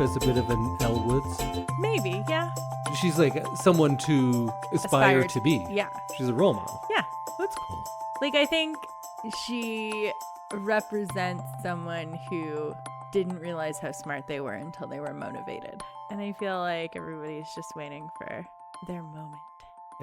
as a bit of an Elle Woods? Maybe, yeah. She's like someone to aspire to be. Yeah. She's a role model. Yeah. That's cool. Like, I think she represents someone who didn't realize how smart they were until they were motivated. And I feel like everybody's just waiting for their moment.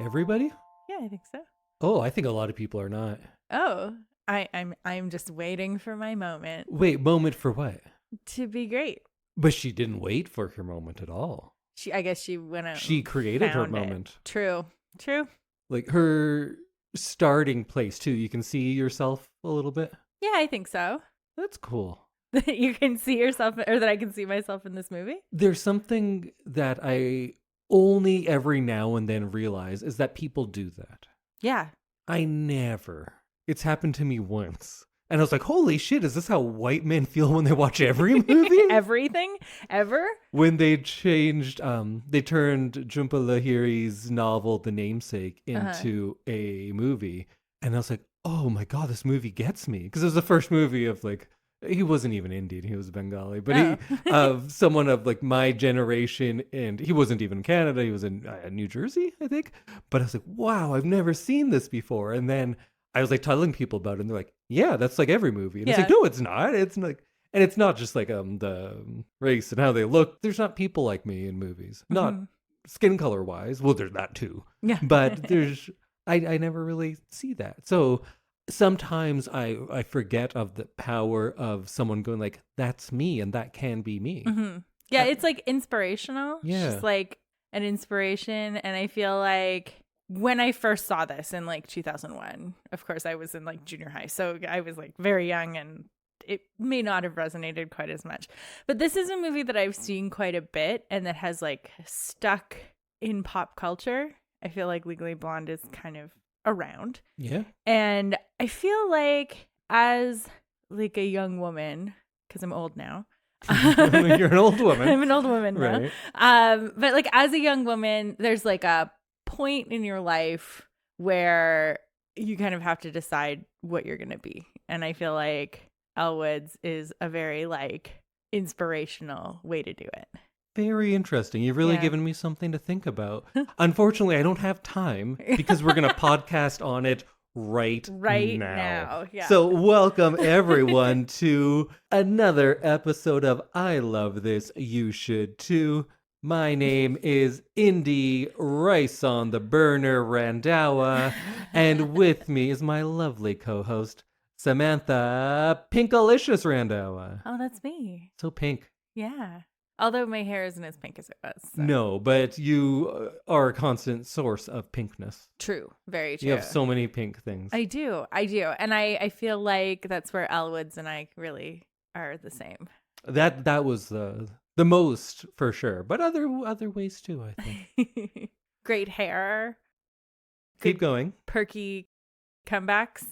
Everybody? Yeah, I think so. Oh, I think a lot of people are not. Oh, I'm just waiting for my moment. Wait, moment for what? To be great. But she didn't wait for her moment at all. I guess she went out. She created her found moment. It. True. Like her starting place too. You can see yourself a little bit. Yeah, I think so. That's cool. That you can see yourself, or that I can see myself in this movie? There's something that I only every now and then realize is that people do that. Yeah. I never. It's happened to me once. And I was like, holy shit, is this how white men feel when they watch every movie? Everything? Ever? When they changed, they turned Jhumpa Lahiri's novel, The Namesake, into a movie. And I was like, oh my God, this movie gets me. Because it was the first movie of like, he wasn't even Indian, he was Bengali. But of someone of like my generation, and he wasn't even in Canada, he was in New Jersey, I think. But I was like, wow, I've never seen this before. And then I was like telling people about it, and they're like, yeah, that's like every movie. And it's like, no, it's not. It's like, and it's not just like the race and how they look. There's not people like me in movies. Not skin color wise. Well, there's that too. Yeah. But there's I never really see that. So sometimes I forget of the power of someone going like, that's me and that can be me. Mm-hmm. Yeah, it's like inspirational. Yeah. It's just like an inspiration. And I feel like when I first saw this in like 2001, of course I was in like junior high. So I was like very young and it may not have resonated quite as much. But this is a movie that I've seen quite a bit and that has like stuck in pop culture. I feel like Legally Blonde is kind of around. Yeah. And I feel like as like a young woman, because I'm old now. You're an old woman. I'm an old woman right now. But like as a young woman, there's like a point in your life where you kind of have to decide what you're going to be. And I feel like Elle Woods is a very like inspirational way to do it. Very interesting. You've really given me something to think about. Unfortunately, I don't have time because we're going to podcast on it right now. Yeah. So welcome everyone to another episode of I Love This, You Should Too. My name is Indy, Rice on the Burner, Randhawa, and with me is my lovely co-host, Samantha, Pinkalicious Randhawa. Oh, that's me. So pink. Yeah. Although my hair isn't as pink as it was. So. No, but you are a constant source of pinkness. True. Very true. You have so many pink things. I do. And I feel like that's where Elle Woods and I really are the same. That was the most for sure, but other ways too, I think. Great hair. Keep going. Perky comebacks.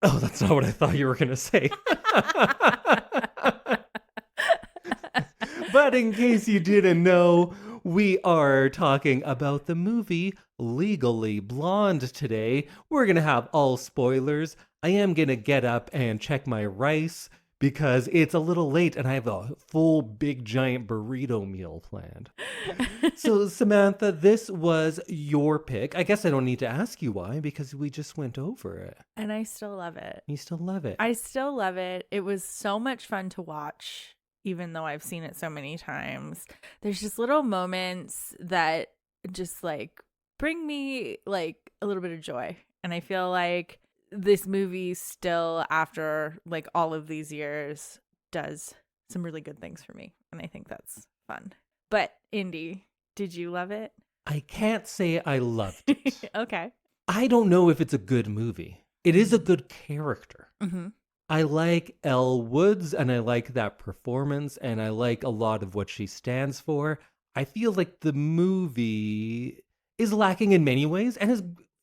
Oh, that's not what I thought you were going to say. But in case you didn't know, we are talking about the movie Legally Blonde today. We're going to have all spoilers. I am going to get up and check my rice because it's a little late and I have a full big giant burrito meal planned. So Samantha, this was your pick. I guess I don't need to ask you why because we just went over it. And I still love it. You still love it. I still love it. It was so much fun to watch. Even though I've seen it so many times, there's just little moments that just like bring me like a little bit of joy. And I feel like this movie still, after like all of these years, does some really good things for me. And I think that's fun. But Indy, did you love it? I can't say I loved it. Okay. I don't know if it's a good movie. It is a good character. Mm-hmm. I like Elle Woods and I like that performance and I like a lot of what she stands for. I feel like the movie is lacking in many ways and is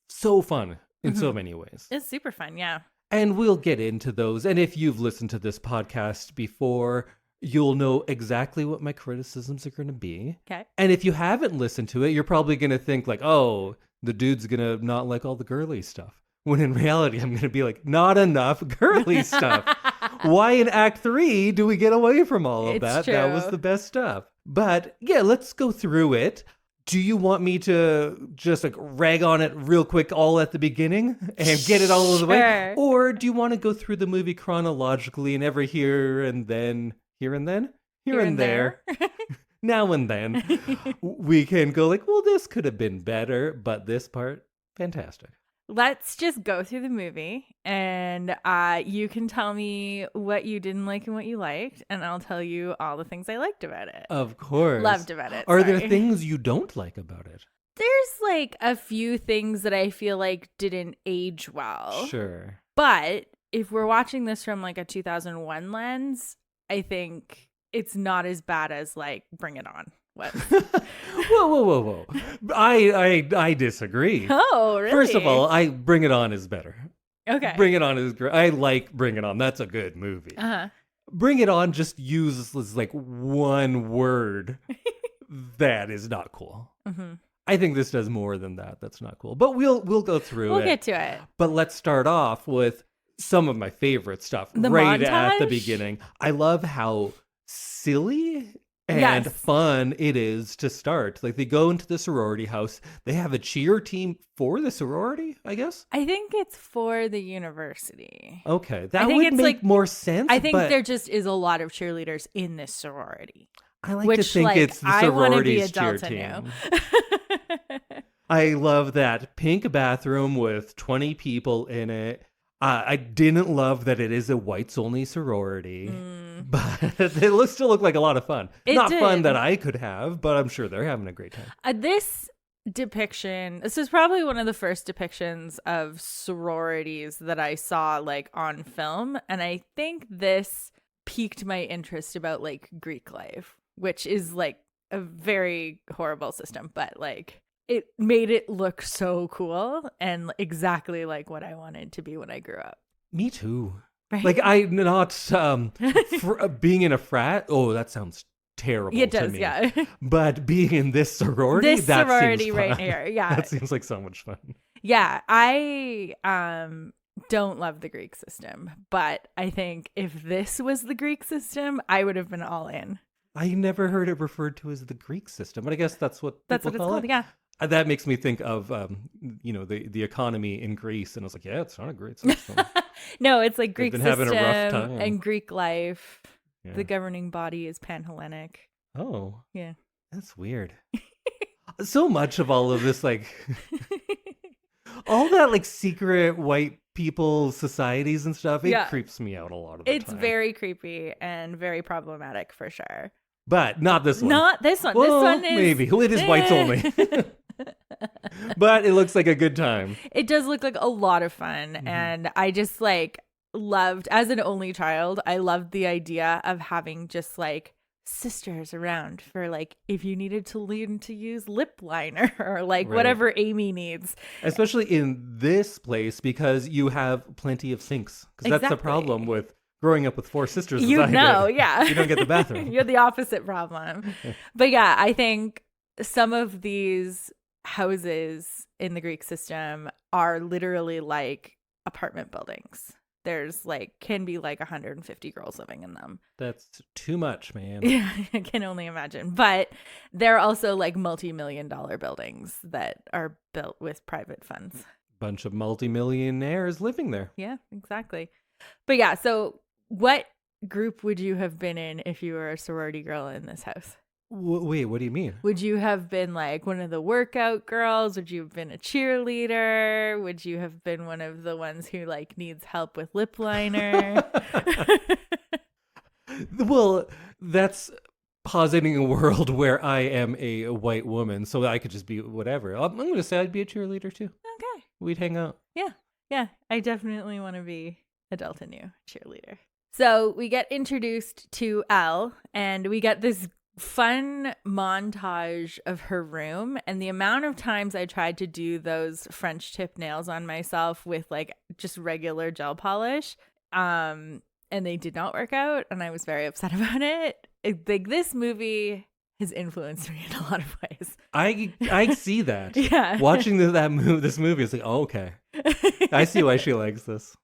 so fun in so many ways. It's super fun, yeah. And we'll get into those. And if you've listened to this podcast before, you'll know exactly what my criticisms are going to be. Okay. And if you haven't listened to it, you're probably going to think like, oh, the dude's going to not like all the girly stuff. When in reality, I'm going to be like, not enough girly stuff. Why in Act 3 do we get away from all of It's that? true. That was the best stuff. But yeah, let's go through it. Do you want me to just like rag on it real quick all at the beginning and get it all of the way? Sure. Or do you want to go through the movie chronologically and every here and then, here and there, now and then, we can go like, well, this could have been better, but this part, fantastic. Let's just go through the movie, and you can tell me what you didn't like and what you liked, and I'll tell you all the things I liked about it. Of course. Loved about it. Are there sorry. things you don't like about it? There's like a few things that I feel like didn't age well. Sure. But if we're watching this from like a 2001 lens, I think it's not as bad as like Bring It On was. Whoa. I disagree. Oh, really? First of all, Bring It On is better. Okay. Bring It On is great. I like Bring It On. That's a good movie. Uh-huh. Bring It On just uses like one word that is not cool. Mm-hmm. I think this does more than that. That's not cool. But we'll go through it. We'll get to it. But let's start off with some of my favorite stuff The right at the montage? beginning. I love how silly and Yes. fun it is to start. Like they go into the sorority house. They have a cheer team for the sorority, I guess. I think it's for the university. Okay, I that think would it's make like- more sense. I think but there just is a lot of cheerleaders in this sorority. I like to Which, think like, it's the I want to be a sorority's cheer Delta team. new. I love that pink bathroom with 20 people in it. I didn't love that it is a whites-only sorority, but it still looked like a lot of fun. It Not fun did. that I could have, but I'm sure they're having a great time. This is probably one of the first depictions of sororities that I saw like on film. And I think this piqued my interest about like Greek life, which is like a very horrible system, but like it made it look so cool and exactly like what I wanted to be when I grew up. Me too. Right? Like I'm not being in a frat. Oh, that sounds terrible it to does, me. yeah. But being in this sorority, This that sorority seems right fun. here, yeah. That seems like so much fun. Yeah, I don't love the Greek system, but I think if this was the Greek system, I would have been all in. I never heard it referred to as the Greek system, but I guess that's what That's people what it's call called, it. yeah. That makes me think of the economy in Greece, and I was like, yeah, it's not a great system. No, it's like Greek been system having a rough time. and Greek life. Yeah. The governing body is Pan-Hellenic. Oh, Yeah. that's weird. So much of all of this, like all that, like secret white people societies and stuff, it creeps me out a lot of the It's time. very creepy and very problematic for sure. But not this one. Not this one. Well, this one is maybe. Well, it is whites only. But it looks like a good time. It does look like a lot of fun. And I just like loved, as an only child, I loved the idea of having just like sisters around for like if you needed to learn to use lip liner or like Right. whatever Amy needs. Especially in this place because you have plenty of sinks. Because that's the Exactly. problem with growing up with four sisters. You as I know, did. yeah. You don't get the bathroom. You're the opposite problem. But yeah, I think some of these houses in the Greek system are literally like apartment buildings. There's like can be like 150 girls living in them. That's too much, man. Yeah, I can only imagine. But they're also like multi-million-dollar buildings that are built with private funds. Bunch of multimillionaires living there. Yeah, exactly. But yeah, so what group would you have been in if you were a sorority girl in this house? Wait, what do you mean? Would you have been like one of the workout girls? Would you have been a cheerleader? Would you have been one of the ones who like needs help with lip liner? Well, that's positing a world where I am a white woman, so I could just be whatever. I'm going to say I'd be a cheerleader too. Okay. We'd hang out. Yeah, I definitely want to be a Delta Nu cheerleader. So we get introduced to Elle, and we get this fun montage of her room, and the amount of times I tried to do those French tip nails on myself with like just regular gel polish, and they did not work out, and I was very upset about it. Like this movie has influenced me in a lot of ways. I see that. Yeah. Watching this movie is like, oh, okay. I see why she likes this.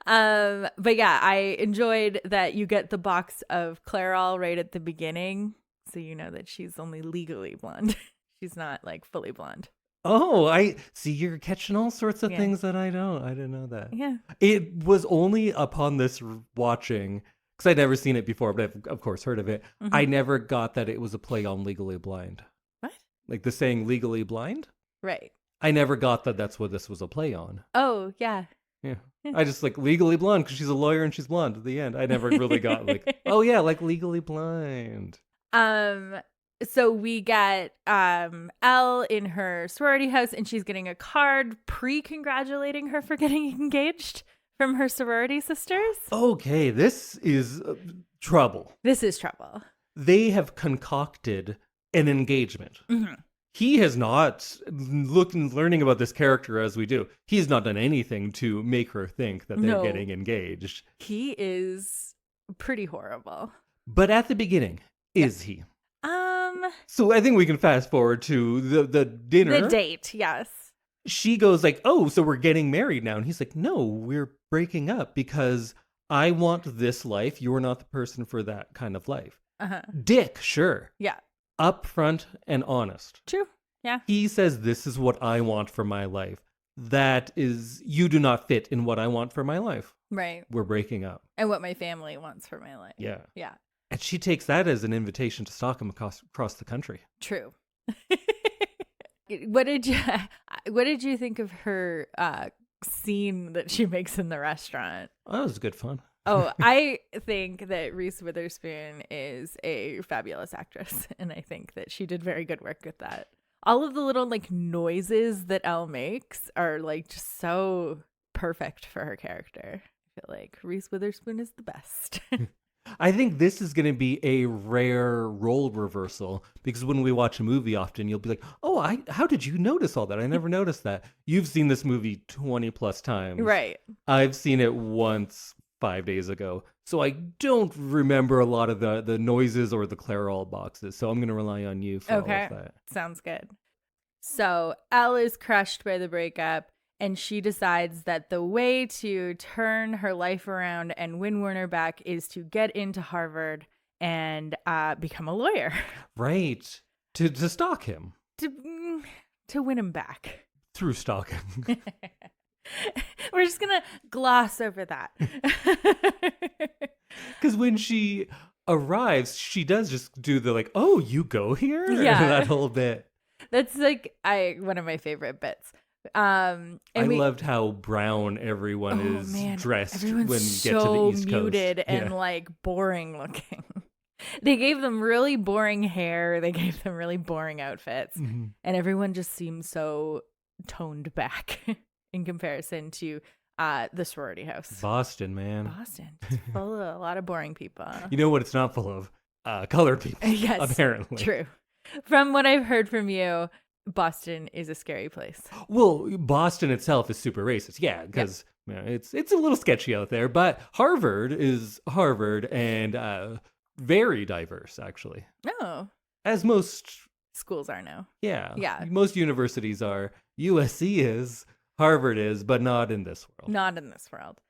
But yeah, I enjoyed that you get the box of Clairol right at the beginning, so you know that she's only legally blonde. She's not like fully blonde. Oh, I see. You're catching all sorts of Yeah. things that I don't. I didn't know that. Yeah. It was only upon this watching, because I'd never seen it before, but I've of course heard of it. Mhm. I never got that it was a play on Legally Blind. What? Like the saying "Legally Blind." Right. I never got that that's what this was a play on. Oh, yeah. Yeah. I just like Legally Blonde because she's a lawyer and she's blonde at the end. I never really got like, oh yeah, like Legally Blind. So we get Elle in her sorority house, and she's getting a card pre-congratulating her for getting engaged from her sorority sisters. Okay, this is trouble. This is trouble. They have concocted an engagement. Mm-hmm. He has not learning about this character as we do. He's not done anything to make her think that they're getting engaged. He is pretty horrible. But at the beginning, is he? So I think we can fast forward to the dinner. The date, yes. She goes like, oh, so we're getting married now. And he's like, no, we're breaking up because I want this life. You're not the person for that kind of life. Uh-huh. Dick, sure. Yeah. Upfront and honest. True. Yeah. He says, this is what I want for my life. That is, you do not fit in what I want for my life. Right. We're breaking up. And what my family wants for my life. Yeah. Yeah. And she takes that as an invitation to stalk him across the country. True. What did you think of her scene that she makes in the restaurant? Oh, that was good fun. Oh, I think that Reese Witherspoon is a fabulous actress, and I think that she did very good work with that. All of the little like noises that Elle makes are like just so perfect for her character. I feel like Reese Witherspoon is the best. I think this is going to be a rare role reversal because when we watch a movie often, you'll be like, oh, how did you notice all that? I never noticed that. You've seen this movie 20 plus times. Right. I've seen it once 5 days ago. So I don't remember a lot of the noises or the Clairol boxes. So I'm going to rely on you for all of that. Sounds good. So Elle is crushed by the breakup, and she decides that the way to turn her life around and win Warner back is to get into Harvard and become a lawyer. Right. To stalk him. To win him back. Through stalking. We're just going to gloss over that. Because when she arrives, she does just do the like, oh, you go here? Yeah. That whole bit. That's like one of my favorite bits. I loved how brown everyone is dressed Everyone's when you get to so the East Coast. muted and like boring looking. They gave them really boring hair. They gave them really boring outfits. Mm-hmm. And everyone just seems so toned back in comparison to the sorority house. Boston, man. Boston. It's full of a lot of boring people. You know what it's not full of? Colored people. Yes. Apparently. True. From what I've heard from you, Boston is a scary place. Well, Boston itself is super racist. Yeah, because it's a little sketchy out there. But Harvard is Harvard and very diverse, actually. Oh. As most schools are now. Yeah. Yeah. Most universities are. USC is. Harvard is, but not in this world. Not in this world.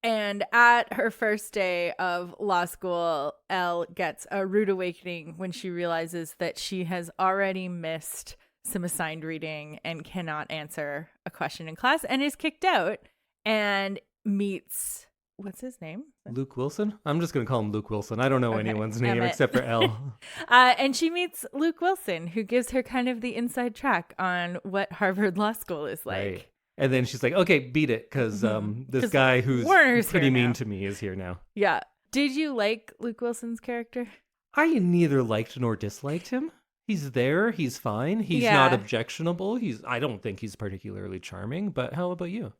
And at her first day of law school, Elle gets a rude awakening when she realizes that she has already missed some assigned reading and cannot answer a question in class and is kicked out and meets, what's his name? Luke Wilson? I'm just going to call him Luke Wilson. I don't know anyone's name except for Elle. And she meets Luke Wilson, who gives her kind of the inside track on what Harvard Law School is like. Right. And then she's like, okay, beat it, because this guy who's Warner's pretty mean now. To me is here now. Yeah. Did you like Luke Wilson's character? I neither liked nor disliked him. He's there. He's fine. He's not objectionable. I don't think he's particularly charming, but how about you?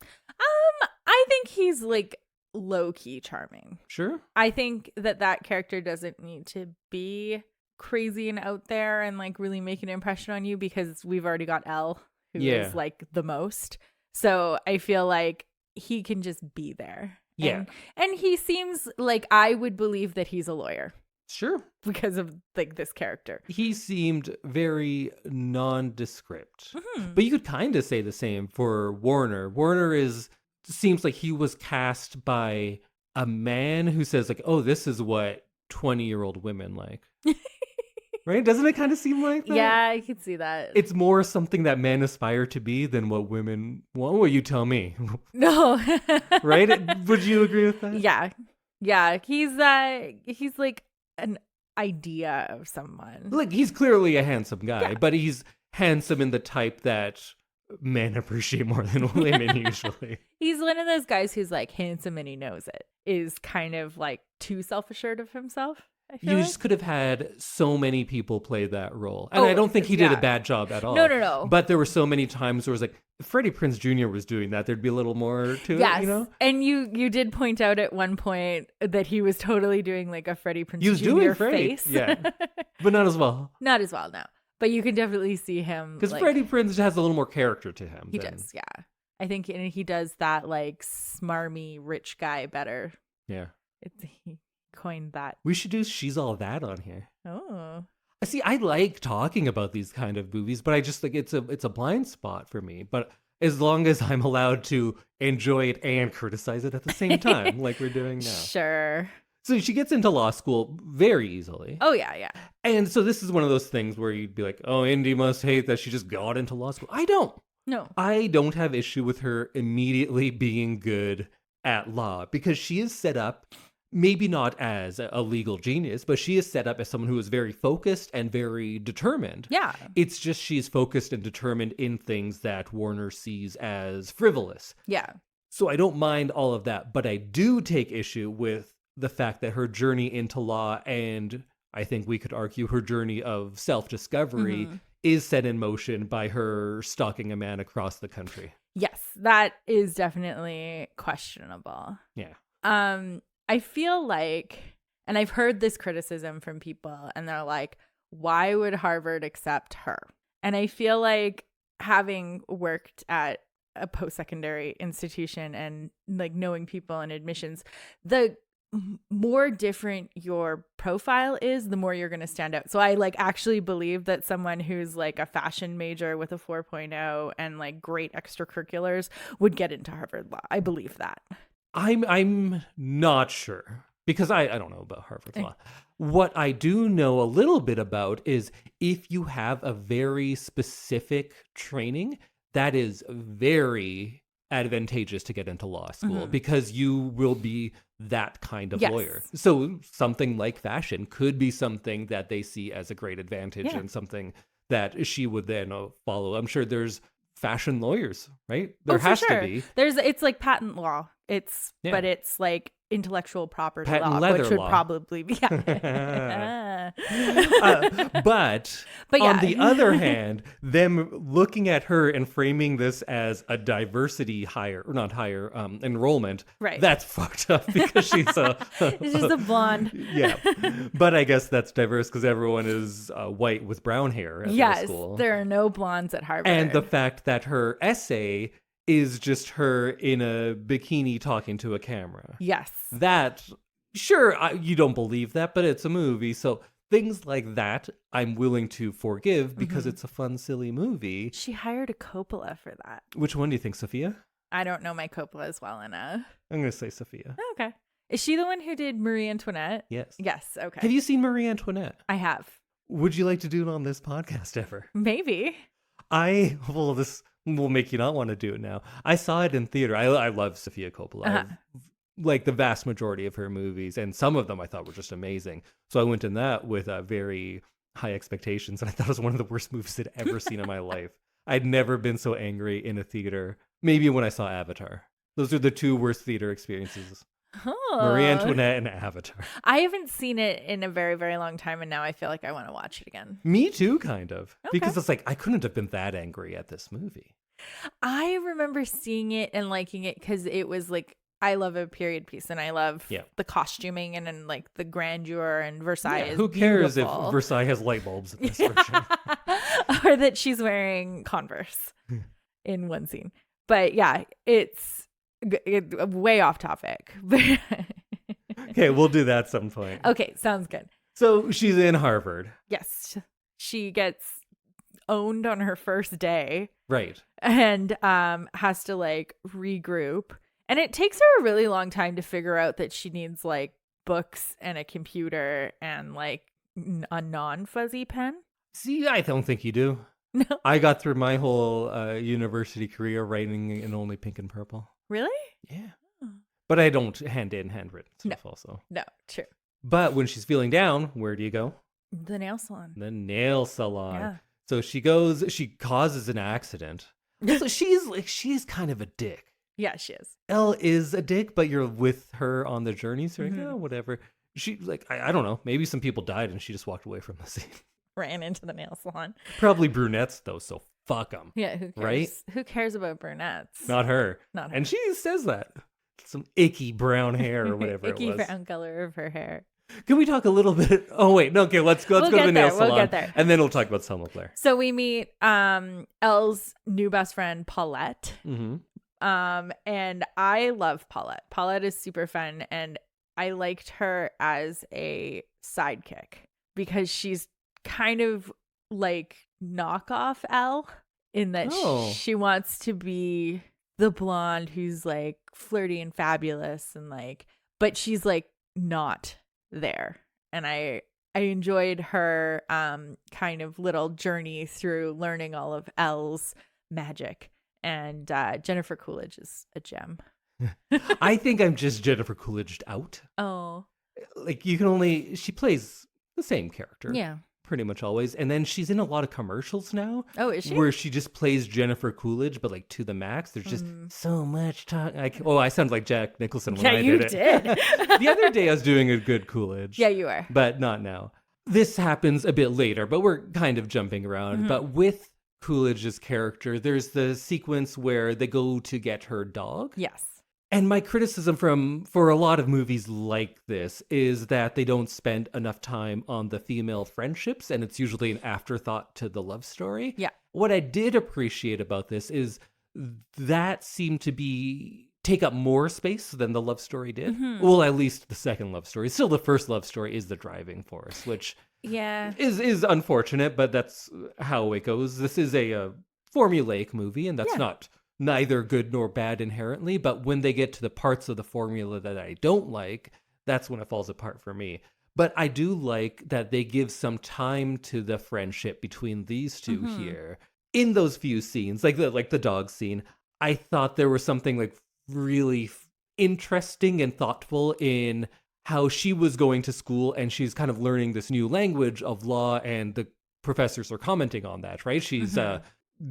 I think he's like low-key charming. Sure. I think that character doesn't need to be crazy and out there and like really make an impression on you because we've already got Elle, who is like the most. So I feel like he can just be there. Yeah. And he seems like I would believe that he's a lawyer. Sure. Because of like this character. He seemed very nondescript. Mm-hmm. But you could kind of say the same for Warner. Warner is seems like he was cast by a man who says like, oh, this is what 20-year-old women like. Right? Doesn't it kind of seem like that? Yeah, I can see that. It's more something that men aspire to be than what women want. Well, you tell me. No. Right? Would you agree with that? Yeah. Yeah. He's like an idea of someone. Like, he's clearly a handsome guy, but he's handsome in the type that men appreciate more than women usually. He's one of those guys who's like handsome and he knows it. Is kind of like too self-assured of himself. You just could have had so many people play that role. And I don't think he did a bad job at all. No. But there were so many times where it was like, if Freddie Prinze Jr. was doing that, there'd be a little more to it, you know? And you did point out at one point that he was totally doing like a Freddie Prinze Jr. He was doing Freddie. face. Yeah. But not as well. Not as well, no. But you can definitely see him. Because like, Freddie Prinze has a little more character to him. He does, yeah. I think he does that like smarmy rich guy better. Yeah. He coined that. We should do She's All That on here. Oh. See, I like talking about these kind of movies, but I just think it's a blind spot for me. But as long as I'm allowed to enjoy it and criticize it at the same time, like we're doing now. Sure. So she gets into law school very easily. Oh, yeah. And so this is one of those things where you'd be like, oh, Indy must hate that she just got into law school. I don't. No. I don't have issue with her immediately being good at law because she is set up, maybe not as a legal genius, but she is set up as someone who is very focused and very determined. Yeah. It's just she's focused and determined in things that Warner sees as frivolous. Yeah. So I don't mind all of that, but I do take issue with the fact that her journey into law, and I think we could argue her journey of self-discovery, is set in motion by her stalking a man across the country. Yes, that is definitely questionable. Yeah. I feel like, and I've heard this criticism from people, and they're like, why would Harvard accept her? And I feel like, having worked at a post-secondary institution and like knowing people in admissions, the more different your profile is, the more you're going to stand out. So I like actually believe that someone who's like a fashion major with a 4.0 and like great extracurriculars would get into Harvard Law. I believe that. I'm not sure because I don't know about Harvard Law. What I do know a little bit about is if you have a very specific training, that is very advantageous to get into law school because you will be that kind of lawyer. So something like fashion could be something that they see as a great advantage and something that she would then follow. I'm sure there's fashion lawyers, right? There has to be. It's like patent law. But it's like intellectual property patent law, which would law. Probably be. But on the other hand, them looking at her and framing this as a diversity enrollment, right? That's fucked up because she's she's a blonde. Yeah, but I guess that's diverse because everyone is white with brown hair at their school. There are no blondes at Harvard. And the fact that her essay is just her in a bikini talking to a camera. Yes. That, sure, you don't believe that, but it's a movie. So things like that, I'm willing to forgive because it's a fun, silly movie. She hired a Coppola for that. Which one do you think, Sophia? I don't know my Coppolas well enough. I'm going to say Sophia. Oh, okay. Is she the one who did Marie Antoinette? Yes. Yes, okay. Have you seen Marie Antoinette? I have. Would you like to do it on this podcast ever? Maybe. This will make you not want to do it now. I saw it in theater. I love Sofia Coppola. Like the vast majority of her movies, and some of them I thought were just amazing. So I went in that with very high expectations, and I thought it was one of the worst movies I'd ever seen in my life. I'd never been so angry in a theater. Maybe when I saw Avatar. Those are the two worst theater experiences. Oh. Marie Antoinette and Avatar. I haven't seen it in a very, very long time, and now I feel like I want to watch it again. Me too, kind of. Okay. Because it's like, I couldn't have been that angry at this movie. I remember seeing it and liking it because it was like, I love a period piece, and I love the costuming and like the grandeur, and Versailles is who cares beautiful. if Versailles has light bulbs in this version? Or that she's wearing Converse in one scene. But yeah, it's way off topic. Okay, we'll do that some point. Okay, sounds good. So she's in Harvard. Yes. She gets owned on her first day. Right. And has to like regroup. And it takes her a really long time to figure out that she needs like books and a computer and like a non-fuzzy pen. See, I don't think you do. No. I got through my whole university career writing in only pink and purple. Really? Yeah. Oh. But I don't hand in handwritten stuff also. No, true. But when she's feeling down, where do you go? The nail salon. The nail salon. Yeah. So she causes an accident. So she's kind of a dick. Yeah, she is. Elle is a dick, but you're with her on the journey. So you're like, Mm-hmm. oh, whatever. She like, I don't know. Maybe some people died and she just walked away from the scene. Ran into the nail salon. Probably brunettes though, so fuck them. Yeah, who cares? Right? Who cares about brunettes? Not her. Not her. And she says that. Some icky brown hair or whatever Icky it was. brown color of her hair. Can we talk a little bit? Oh wait, no. Okay, let's go to the nail salon. We'll get there. And then we'll talk about Selma Blair. So we meet Elle's new best friend Paulette. Mm-hmm. And I love Paulette. Paulette is super fun, and I liked her as a sidekick because she's kind of like knockoff Elle in that she wants to be the blonde who's like flirty and fabulous and like, but she's like not there. And I enjoyed her kind of little journey through learning all of Elle's magic. And Jennifer Coolidge is a gem. I think I'm just Jennifer Coolidge out. Oh. Like she plays the same character. Yeah. Pretty much always. And then she's in a lot of commercials now. Oh, is she? Where she just plays Jennifer Coolidge, but like to the max. There's just so much talk. I sound like Jack Nicholson when I did it. Yeah, you did. The other day I was doing a good Coolidge. Yeah, you are. But not now. This happens a bit later, but we're kind of jumping around. Mm-hmm. But with Coolidge's character, there's the sequence where they go to get her dog. Yes. And my criticism for a lot of movies like this is that they don't spend enough time on the female friendships, and it's usually an afterthought to the love story. Yeah. What I did appreciate about this is that seemed to take up more space than the love story did. Mm-hmm. Well, at least the second love story. Still, the first love story is the driving force, which is unfortunate, but that's how it goes. This is a formulaic movie, and that's not neither good nor bad inherently, but when they get to the parts of the formula that I don't like, that's when it falls apart for me. But I do like that they give some time to the friendship between these two here. In those few scenes, like the dog scene, I thought there was something like really interesting and thoughtful in how she was going to school and she's kind of learning this new language of law, and the professors are commenting on that, right? She's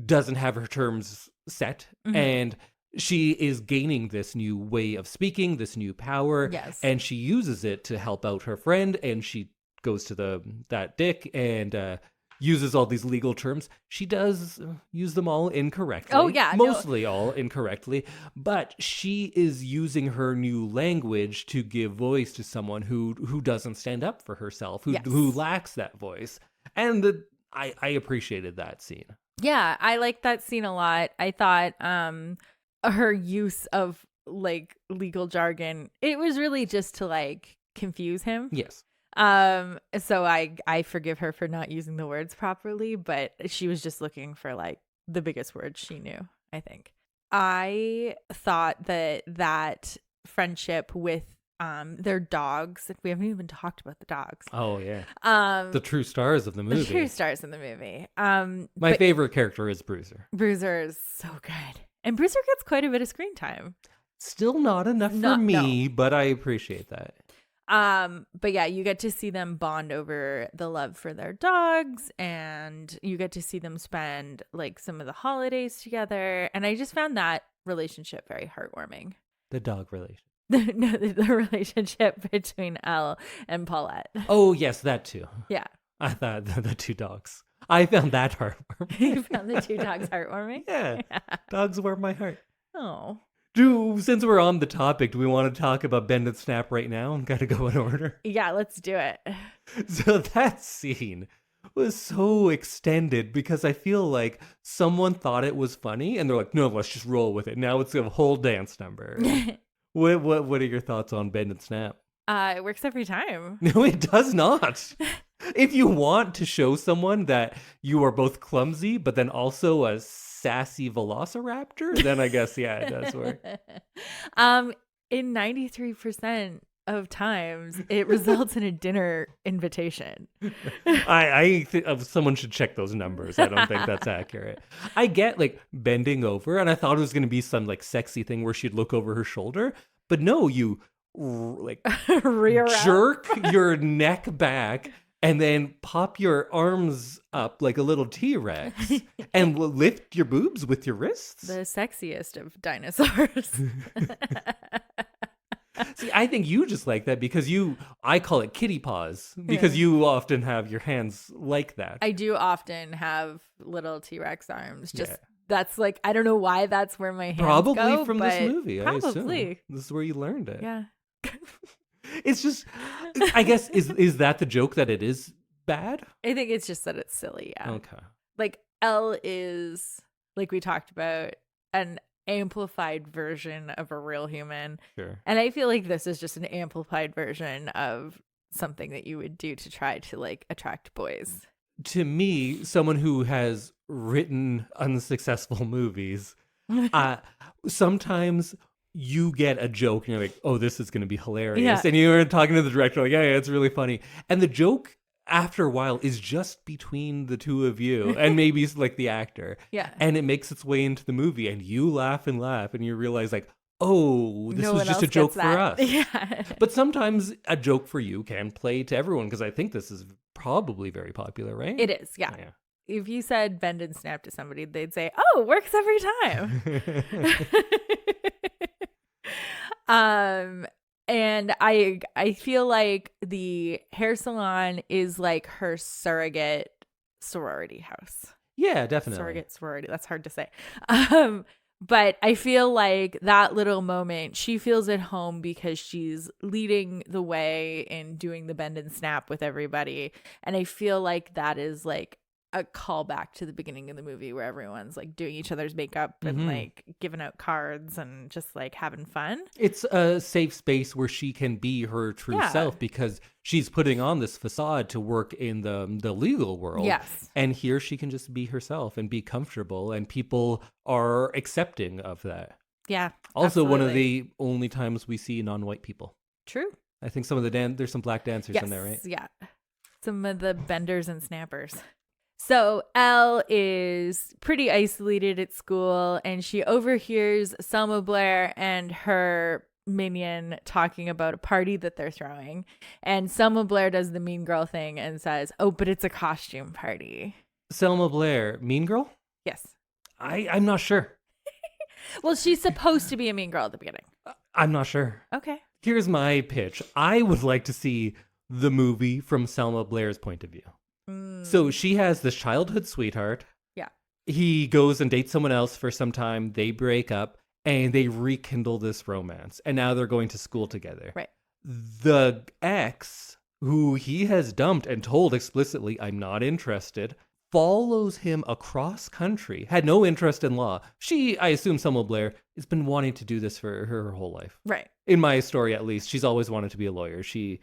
doesn't have her terms set, and she is gaining this new way of speaking, this new power, and she uses it to help out her friend, and she goes to that dick and uses all these legal terms. She does use them all incorrectly. Oh, yeah. Mostly all incorrectly, but she is using her new language to give voice to someone who doesn't stand up for herself, who lacks that voice. And I appreciated that scene. Yeah, I liked that scene a lot. I thought her use of like legal jargon, it was really just to like confuse him. Yes. So I forgive her for not using the words properly, but she was just looking for like the biggest words she knew, I think. I thought that friendship with their dogs, we haven't even talked about the dogs. Oh yeah. The true stars of the movie. The true stars in the movie. My favorite character is Bruiser. Bruiser is so good. And Bruiser gets quite a bit of screen time. Still not enough for me, but I appreciate that. But yeah, you get to see them bond over the love for their dogs, and you get to see them spend like some of the holidays together. And I just found that relationship very heartwarming. The dog relation. The relationship between Elle and Paulette. Oh, yes, that too. Yeah. I thought the two dogs. I found that heartwarming. You found the two dogs heartwarming? Yeah. Dogs warm my heart. Oh. Since we're on the topic, do we want to talk about Bend and Snap right now and gotta go in order? Yeah, let's do it. So that scene was so extended because I feel like someone thought it was funny and they're like, no, let's just roll with it. Now it's a whole dance number. What are your thoughts on Bend and Snap? It works every time. No, it does not. If you want to show someone that you are both clumsy, but then also a sassy velociraptor, then I guess, yeah, it does work. In 93% of times, it results in a dinner invitation. I think someone should check those numbers. I don't think that's accurate. I get like bending over, and I thought it was going to be some like sexy thing where she'd look over her shoulder, but no, you like jerk your neck back and then pop your arms up like a little T-Rex and lift your boobs with your wrists. The sexiest of dinosaurs. See, I think you just like that because I call it kitty paws because you often have your hands like that. I do often have little T-Rex arms. That's like, I don't know why that's where my hands probably go, from this movie, probably. I assume. This is where you learned it. Yeah. It's just, I guess, is that the joke that it is bad? I think it's just that it's silly, yeah. Okay. Like, Elle is, like we talked about, an amplified version of a real human. Sure. And I feel like this is just an amplified version of something that you would do to try to, like, attract boys. To me, someone who has written unsuccessful movies, sometimes you get a joke and you're like, oh, this is going to be hilarious. Yeah. And you're talking to the director like, yeah, it's really funny. And the joke after a while is just between the two of you and maybe like the actor. Yeah. And it makes its way into the movie and you laugh and you realize like, oh, this was just a joke for us. Yeah. But sometimes a joke for you can play to everyone because I think this is probably very popular, right? It is, yeah. If you said bend and snap to somebody, they'd say, oh, it works every time. And I feel like the hair salon is like her surrogate sorority house. Yeah, definitely. Surrogate sorority. That's hard to say. But I feel like that little moment, she feels at home because she's leading the way in doing the bend and snap with everybody. And I feel like that is like a callback to the beginning of the movie where everyone's like doing each other's makeup and like giving out cards and just like having fun. It's a safe space where she can be her true self because she's putting on this facade to work in the legal world. Yes. And here she can just be herself and be comfortable and people are accepting of that. Yeah. Also, absolutely. one of the only times we see non-white people. True. I think some of there's some black dancers in there, right? Yeah. Some of the benders and snappers. So Elle is pretty isolated at school and she overhears Selma Blair and her minion talking about a party that they're throwing. And Selma Blair does the mean girl thing and says, oh, but it's a costume party. Selma Blair, mean girl? Yes. I'm not sure. Well, she's supposed to be a mean girl at the beginning. I'm not sure. Okay. Here's my pitch. I would like to see the movie from Selma Blair's point of view. So she has this childhood sweetheart. Yeah. He goes and dates someone else for some time. They break up and they rekindle this romance. And now they're going to school together. Right. The ex, who he has dumped and told explicitly, I'm not interested, follows him across country, had no interest in law. I assume Selma Blair, has been wanting to do this for her whole life. Right. In my story, at least, she's always wanted to be a lawyer. She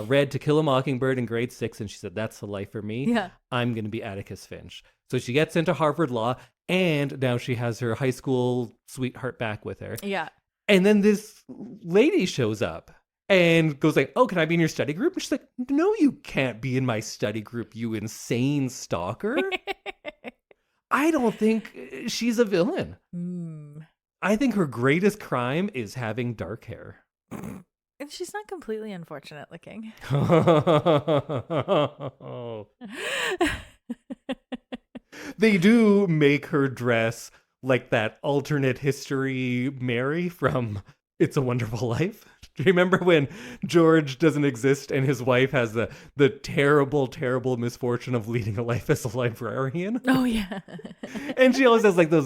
read To Kill a Mockingbird in grade 6, and she said, that's the life for me. Yeah. I'm going to be Atticus Finch. So she gets into Harvard Law, and now she has her high school sweetheart back with her. Yeah. And then this lady shows up and goes like, oh, can I be in your study group? And she's like, no, you can't be in my study group, you insane stalker. I don't think she's a villain. I think her greatest crime is having dark hair. And she's not completely unfortunate looking. They do make her dress like that alternate history Mary from It's a Wonderful Life. Do you remember when George doesn't exist and his wife has the terrible, terrible misfortune of leading a life as a librarian? Oh, yeah. And she always has like the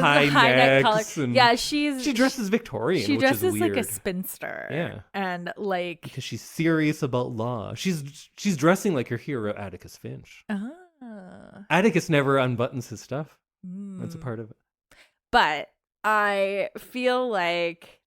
high neck necks. collar. And yeah, she dresses Victorian, She which is dresses like weird. a spinster. Yeah. And like... Because she's serious about law. She's dressing like her hero, Atticus Finch. Atticus never unbuttons his stuff. That's a part of it. But I feel like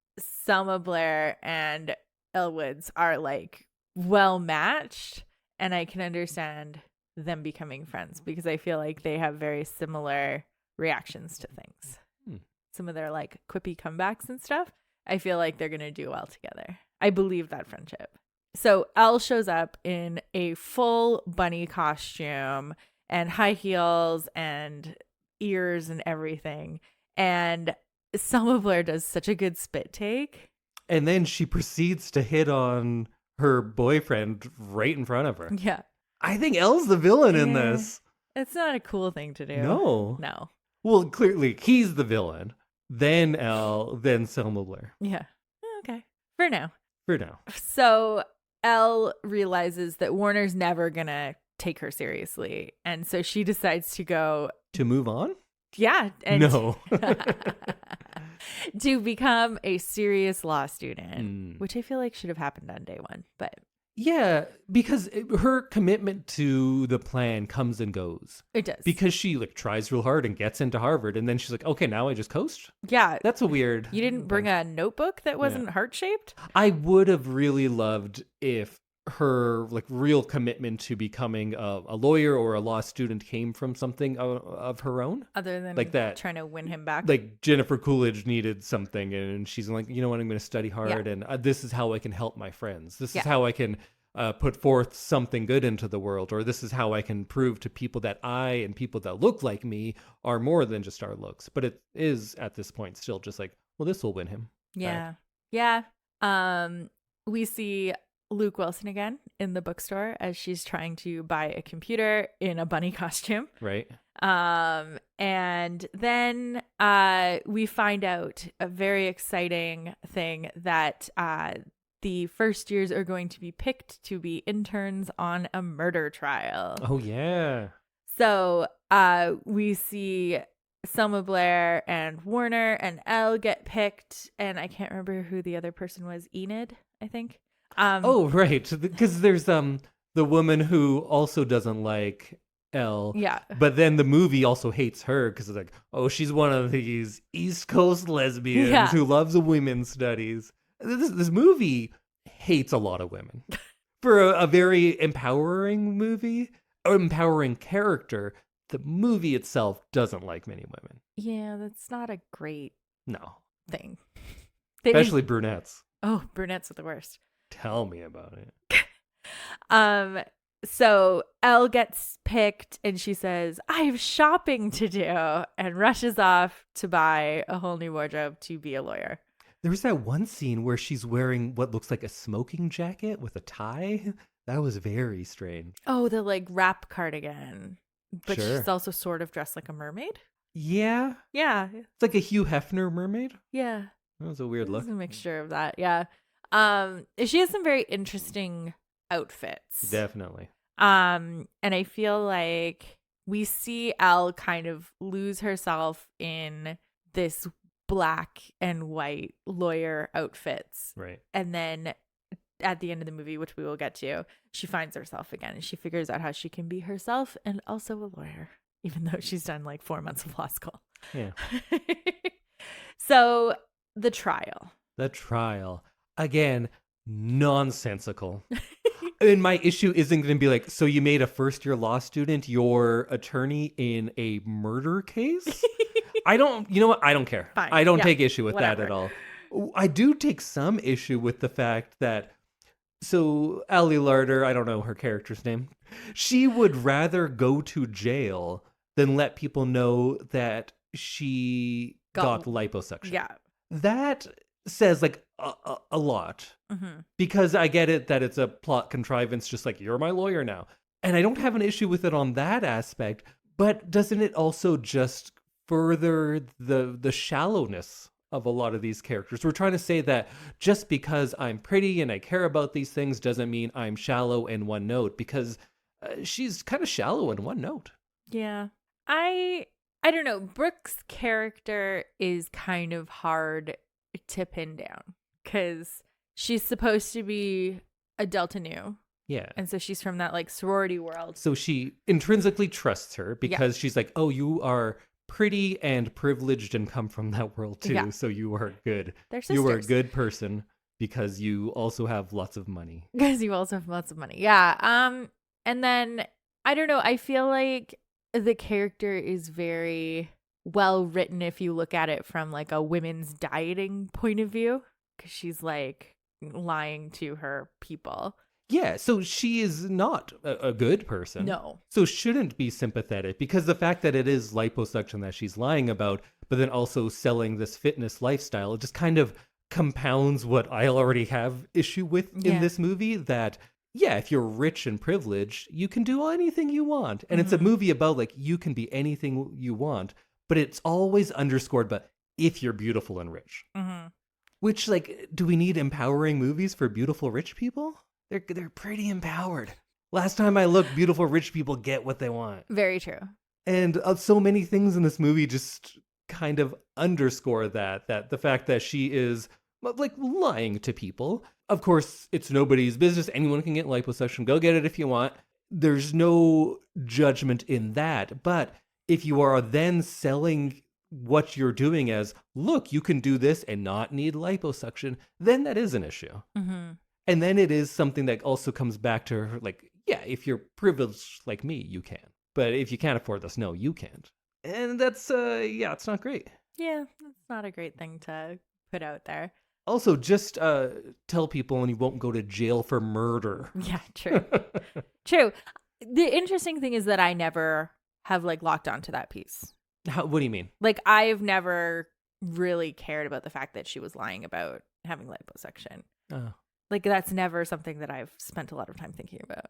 Selma Blair and Elle Woods are like well matched, and I can understand them becoming friends because I feel like they have very similar reactions to things. Hmm. Some of their like quippy comebacks and stuff. I feel like they're going to do well together. I believe that friendship. So Elle shows up in a full bunny costume and high heels and ears and everything. And Selma Blair does such a good spit take. And then she proceeds to hit on her boyfriend right in front of her. Yeah. I think Elle's the villain in this. It's not a cool thing to do. No. Well, clearly he's the villain. Then Elle, then Selma Blair. Yeah. Okay. For now. So Elle realizes that Warner's never going to take her seriously. And so she decides to go. To move on? Yeah. And no. to become a serious law student, which I feel like should have happened on day one. But yeah, because her commitment to the plan comes and goes. It does. Because she like tries real hard and gets into Harvard, and then she's like, okay, now I just coast? Yeah. That's a weird... You didn't bring a notebook that wasn't heart-shaped? I would have really loved if her like real commitment to becoming a lawyer or a law student came from something of her own. Other than like that, trying to win him back. Like Jennifer Coolidge needed something and she's like, you know what, I'm going to study hard and this is how I can help my friends. This is how I can put forth something good into the world, or this is how I can prove to people that I and people that look like me are more than just our looks. But it is at this point still just like, well, this will win him. Yeah. Back. Yeah. We see Luke Wilson again in the bookstore as she's trying to buy a computer in a bunny costume. Right. And then we find out a very exciting thing that the first years are going to be picked to be interns on a murder trial. Oh, yeah. So we see Selma Blair and Warner and Elle get picked. And I can't remember who the other person was. Enid, I think. Oh, right. Because there's the woman who also doesn't like Elle. Yeah. But then the movie also hates her because it's like, oh, she's one of these East Coast lesbians who loves women's studies. This movie hates a lot of women. For a very empowering movie, or empowering character, the movie itself doesn't like many women. Yeah, that's not a great thing. Especially brunettes. Oh, brunettes are the worst. Tell me about it. So Elle gets picked and she says, I have shopping to do, and rushes off to buy a whole new wardrobe to be a lawyer. There was that one scene where she's wearing what looks like a smoking jacket with a tie. That was very strange. Oh, the like wrap cardigan. But sure. She's also sort of dressed like a mermaid. Yeah. Yeah. It's like a Hugh Hefner mermaid. Yeah. That was a weird look. It's a mixture of that. Yeah. She has some very interesting outfits. Definitely. And I feel like we see Elle kind of lose herself in this black and white lawyer outfits. Right. And then at the end of the movie, which we will get to, she finds herself again and she figures out how she can be herself and also a lawyer, even though she's done like 4 months of law school. Yeah. So the trial. Again, nonsensical. And my issue isn't going to be like, so you made a first-year law student your attorney in a murder case? You know what? I don't care. Fine. I don't take issue with whatever. that at all. I do take some issue with the fact that, so Ali Larder, I don't know her character's name, she would rather go to jail than let people know that she got liposuction. Yeah. That says like a lot. Mm-hmm. Because I get it that it's a plot contrivance, just like, you're my lawyer now. And I don't have an issue with it on that aspect, but doesn't it also just further the shallowness of a lot of these characters? We're trying to say that just because I'm pretty and I care about these things doesn't mean I'm shallow in one note, because she's kind of shallow in one note. Yeah. I don't know. Brooke's character is kind of hard to pin down because she's supposed to be a Delta Nu. Yeah. And so she's from that like sorority world. So she intrinsically trusts her because she's like, oh, you are pretty and privileged and come from that world too. Yeah. So you are good. They're sisters. You are a good person because you also have lots of money. Because you also have lots of money. Yeah. And then I don't know. I feel like the character is very well written if you look at it from like a women's dieting point of view, because she's like lying to her people. Yeah, so she is not a good person. No. So shouldn't be sympathetic, because the fact that it is liposuction that she's lying about, but then also selling this fitness lifestyle, it just kind of compounds what I already have issue with in this movie, that, yeah, if you're rich and privileged, you can do anything you want. And it's a movie about, like, you can be anything you want, but it's always underscored, but if you're beautiful and rich. Which, like, do we need empowering movies for beautiful rich people? They're pretty empowered. Last time I looked, beautiful rich people get what they want. Very true. And so many things in this movie just kind of underscore that the fact that she is, like, lying to people. Of course, it's nobody's business. Anyone can get liposuction. Go get it if you want. There's no judgment in that. But if you are then selling what you're doing as, look, you can do this and not need liposuction, then that is an issue. And then it is something that also comes back to her, like, yeah, if you're privileged like me, you can. But if you can't afford this, no, you can't. And that's, it's not great. Yeah, that's not a great thing to put out there. Also, just tell people and you won't go to jail for murder. Yeah, true. True. The interesting thing is that I never have, like, locked onto that piece. What do you mean? Like, I've never really cared about the fact that she was lying about having liposuction. Oh. Like, that's never something that I've spent a lot of time thinking about.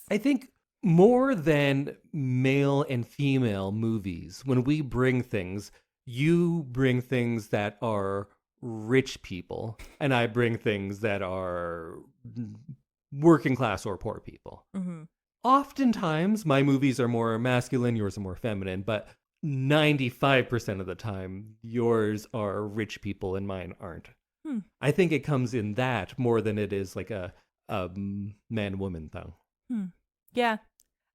I think more than male and female movies, when we bring things, you bring things that are rich people, and I bring things that are working class or poor people. Oftentimes, my movies are more masculine, yours are more feminine, but 95% of the time, yours are rich people and mine aren't. I think it comes in that more than it is like a man-woman thing. Yeah.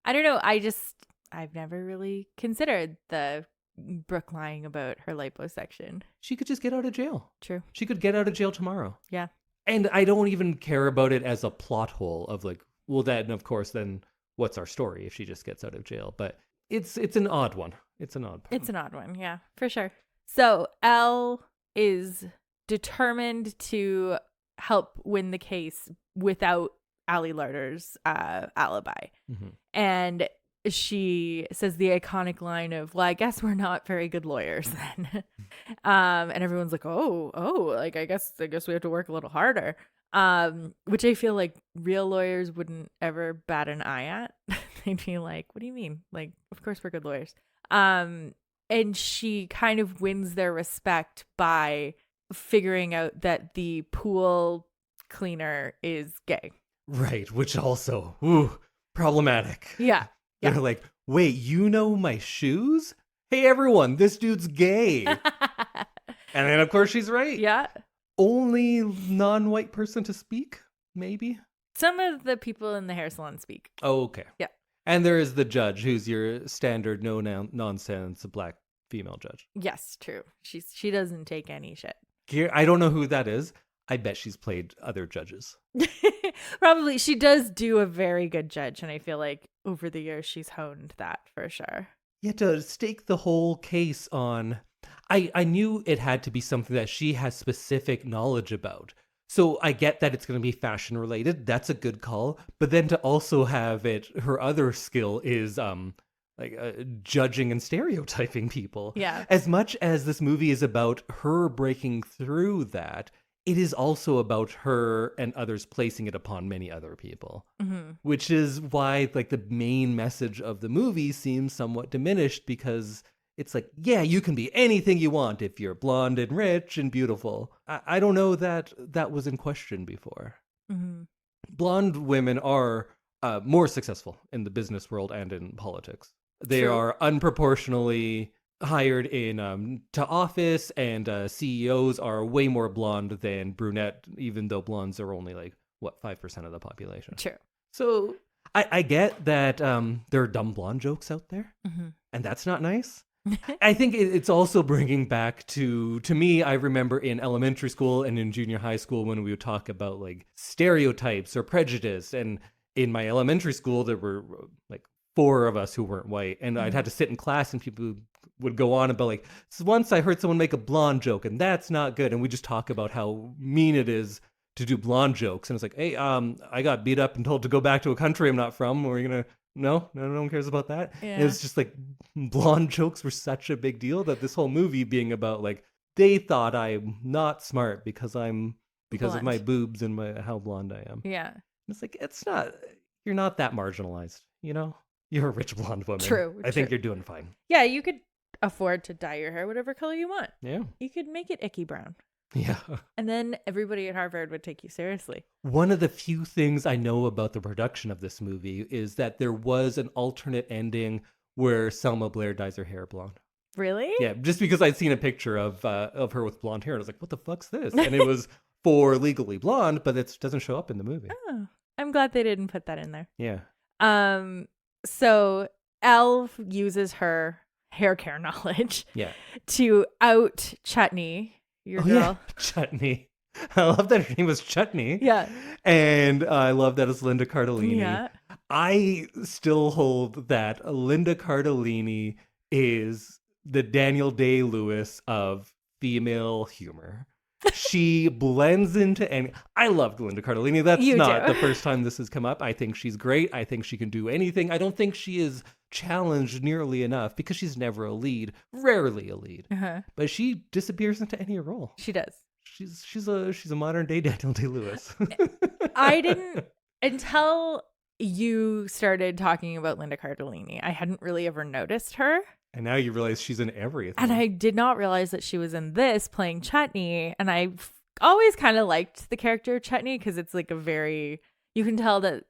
I don't know. I've never really considered the Brooke lying about her liposuction. She could just get out of jail. True. She could get out of jail tomorrow. Yeah. And I don't even care about it as a plot hole of like, well, then, of course, then what's our story if she just gets out of jail? But it's an odd one. It's an odd one, yeah, for sure. So Elle is determined to help win the case without Ali Larter's alibi. And she says the iconic line of, well, I guess we're not very good lawyers then. And everyone's like, oh, like, I guess we have to work a little harder. Which I feel like real lawyers wouldn't ever bat an eye at. They'd be like, what do you mean? Like, of course we're good lawyers. And she kind of wins their respect by figuring out that the pool cleaner is gay. Right, which also, problematic. Yeah. They're like, wait, you know my shoes? Hey, everyone, this dude's gay. And then, of course, she's right. Yeah. Only non-white person to speak, maybe? Some of the people in the hair salon speak. Oh, okay. Yeah. And there is the judge, who's your standard no-nonsense black female judge. Yes, true. She doesn't take any shit. I don't know who that is. I bet she's played other judges. Probably. She does do a very good judge, and I feel like over the years she's honed that for sure. Yeah, to stake the whole case on... I knew it had to be something that she has specific knowledge about. So I get that it's going to be fashion related. That's a good call. But then to also have it, her other skill is judging and stereotyping people. Yeah. As much as this movie is about her breaking through that, it is also about her and others placing it upon many other people. Which is why, like, the main message of the movie seems somewhat diminished, because it's like, yeah, you can be anything you want if you're blonde and rich and beautiful. I don't know that was in question before. Blonde women are more successful in the business world and in politics. They are unproportionally hired in to office, and CEOs are way more blonde than brunette, even though blondes are only 5% of the population. True. So I get that there are dumb blonde jokes out there, and that's not nice. I think it's also bringing back to me, I remember in elementary school and in junior high school when we would talk about stereotypes or prejudice. And in my elementary school, there were 4 of us who weren't white. And I'd had to sit in class and people would would go on about like, so once I heard someone make a blonde joke and that's not good. And we just talk about how mean it is to do blonde jokes. And it's like, hey, I got beat up and told to go back to a country I'm not from. We're going to, no one cares about that. Yeah. And it's just like blonde jokes were such a big deal that this whole movie being about like, they thought I'm not smart because of my boobs and how blonde I am. Yeah. It's like, you're not that marginalized, you know? You're a rich blonde woman. True. I think you're doing fine. Yeah, you could afford to dye your hair whatever color you want. Yeah. You could make it icky brown. Yeah. And then everybody at Harvard would take you seriously. One of the few things I know about the production of this movie is that there was an alternate ending where Selma Blair dyes her hair blonde. Really? Yeah, just because I'd seen a picture of her with blonde hair. And I was like, what the fuck's this? And it was for Legally Blonde, but it doesn't show up in the movie. Oh, I'm glad they didn't put that in there. Yeah. So Elle uses her hair care knowledge to out Chutney, your girl. Yeah. Chutney. I love that her name was Chutney. Yeah. And I love that it's Linda Cardellini. Yeah. I still hold that Linda Cardellini is the Daniel Day-Lewis of female humor. She blends into any. I loved Linda Cardellini. That's not the first time this has come up. I think she's great. I think she can do anything. I don't think she is challenged nearly enough because she's never a lead, rarely a lead. Uh-huh. But she disappears into any role. She does. She's a modern day Daniel Day-Lewis. I didn't until you started talking about Linda Cardellini. I hadn't really ever noticed her. And now you realize she's in everything. And I did not realize that she was in this playing Chutney. And I always kind of liked the character of Chutney because it's like you can tell that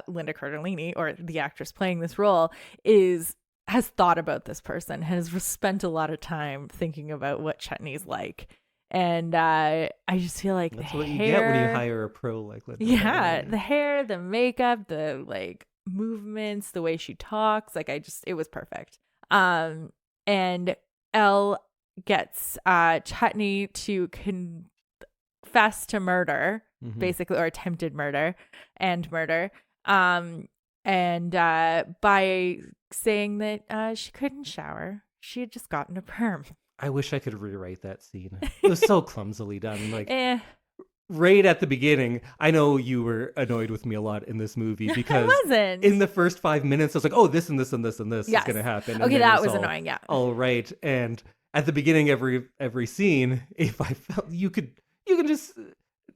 Linda Cardellini, or the actress playing this role, has thought about this person, has spent a lot of time thinking about what Chutney's like. And I just feel like that's what you get when you hire a pro like Linda. Yeah, the hair, the makeup, the like movements, the way she talks, like it was perfect. And Elle gets Chutney to confess to murder, basically, or attempted murder and murder. And by saying that she couldn't shower, she had just gotten a perm. I wish I could rewrite that scene. It was so clumsily done. Like right at the beginning, I know you were annoyed with me a lot in this movie because I wasn't. In the first 5 minutes, I was like, oh, this and this and this and this is going to happen. Okay, that was annoying, yeah. All right. And at the beginning, every scene, if I felt you can just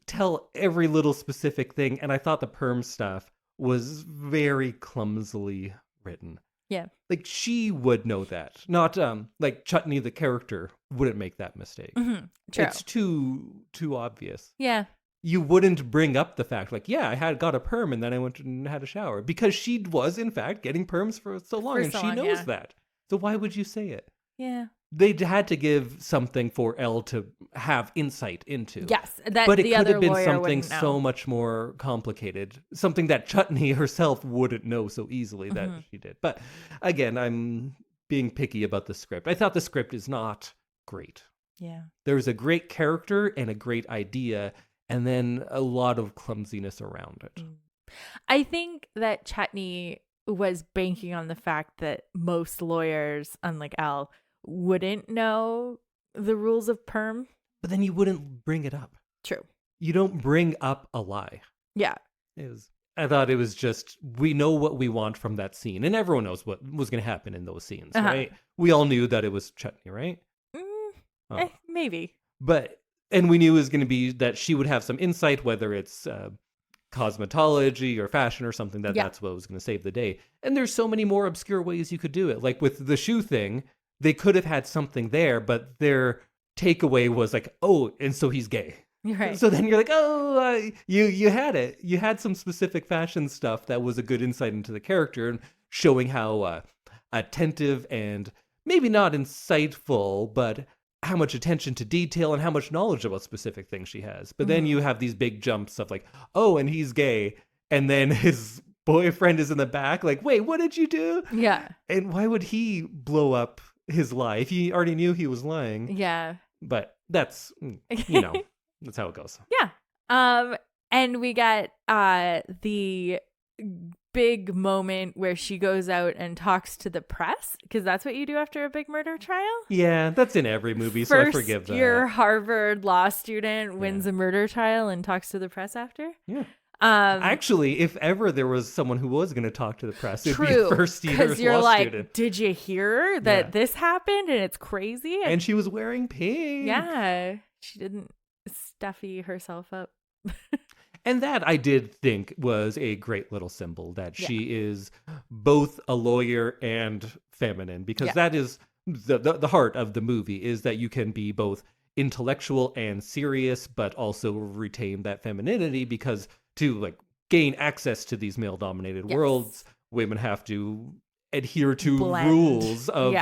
tell every little specific thing. And I thought the perm stuff was very clumsily written. Yeah. Like she would know that. Not like Chutney, the character, wouldn't make that mistake. Mm-hmm. True. It's too obvious. Yeah. You wouldn't bring up the fact like, yeah, I got a perm and then I went and had a shower because she was in fact getting perms for so long and she knows that. So why would you say it? Yeah. They had to give something for Elle to have insight into. Yes, but it could have been something so much more complicated, something that Chutney herself wouldn't know so easily that she did. But again, I'm being picky about the script. I thought the script is not great. Yeah. There's a great character and a great idea, and then a lot of clumsiness around it. I think that Chutney was banking on the fact that most lawyers, unlike Elle, wouldn't know the rules of perm. But then you wouldn't bring it up. True. You don't bring up a lie. Yeah. I thought it was just, we know what we want from that scene. And everyone knows what was going to happen in those scenes, right? We all knew that it was Chutney, right? Maybe. And we knew it was going to be that she would have some insight, whether it's cosmetology or fashion or something, that's what was going to save the day. And there's so many more obscure ways you could do it. Like with the shoe thing, they could have had something there, but their takeaway was like, oh, and so he's gay. Right. So then you're like, oh, you had it. You had some specific fashion stuff that was a good insight into the character and showing how attentive and maybe not insightful, but how much attention to detail and how much knowledge about specific things she has. But then you have these big jumps of like, oh, and he's gay. And then his boyfriend is in the back like, wait, what did you do? Yeah. And why would he blow up his lie if he already knew he was lying? Yeah. But that's, that's how it goes. Yeah. And we got the big moment where she goes out and talks to the press, because that's what you do after a big murder trial. Yeah, that's in every movie, so I forgive that. First-year Harvard law student wins a murder trial and talks to the press after. Yeah. Actually, if ever there was someone who was going to talk to the press, it'd be a first-year because you're law like, student. did you hear that this happened and it's crazy? And she was wearing pink. Yeah, she didn't stuffy herself up. And that I did think was a great little symbol that she is both a lawyer and feminine, because that is the heart of the movie, is that you can be both intellectual and serious, but also retain that femininity, because to like gain access to these male dominated worlds, women have to adhere to rules of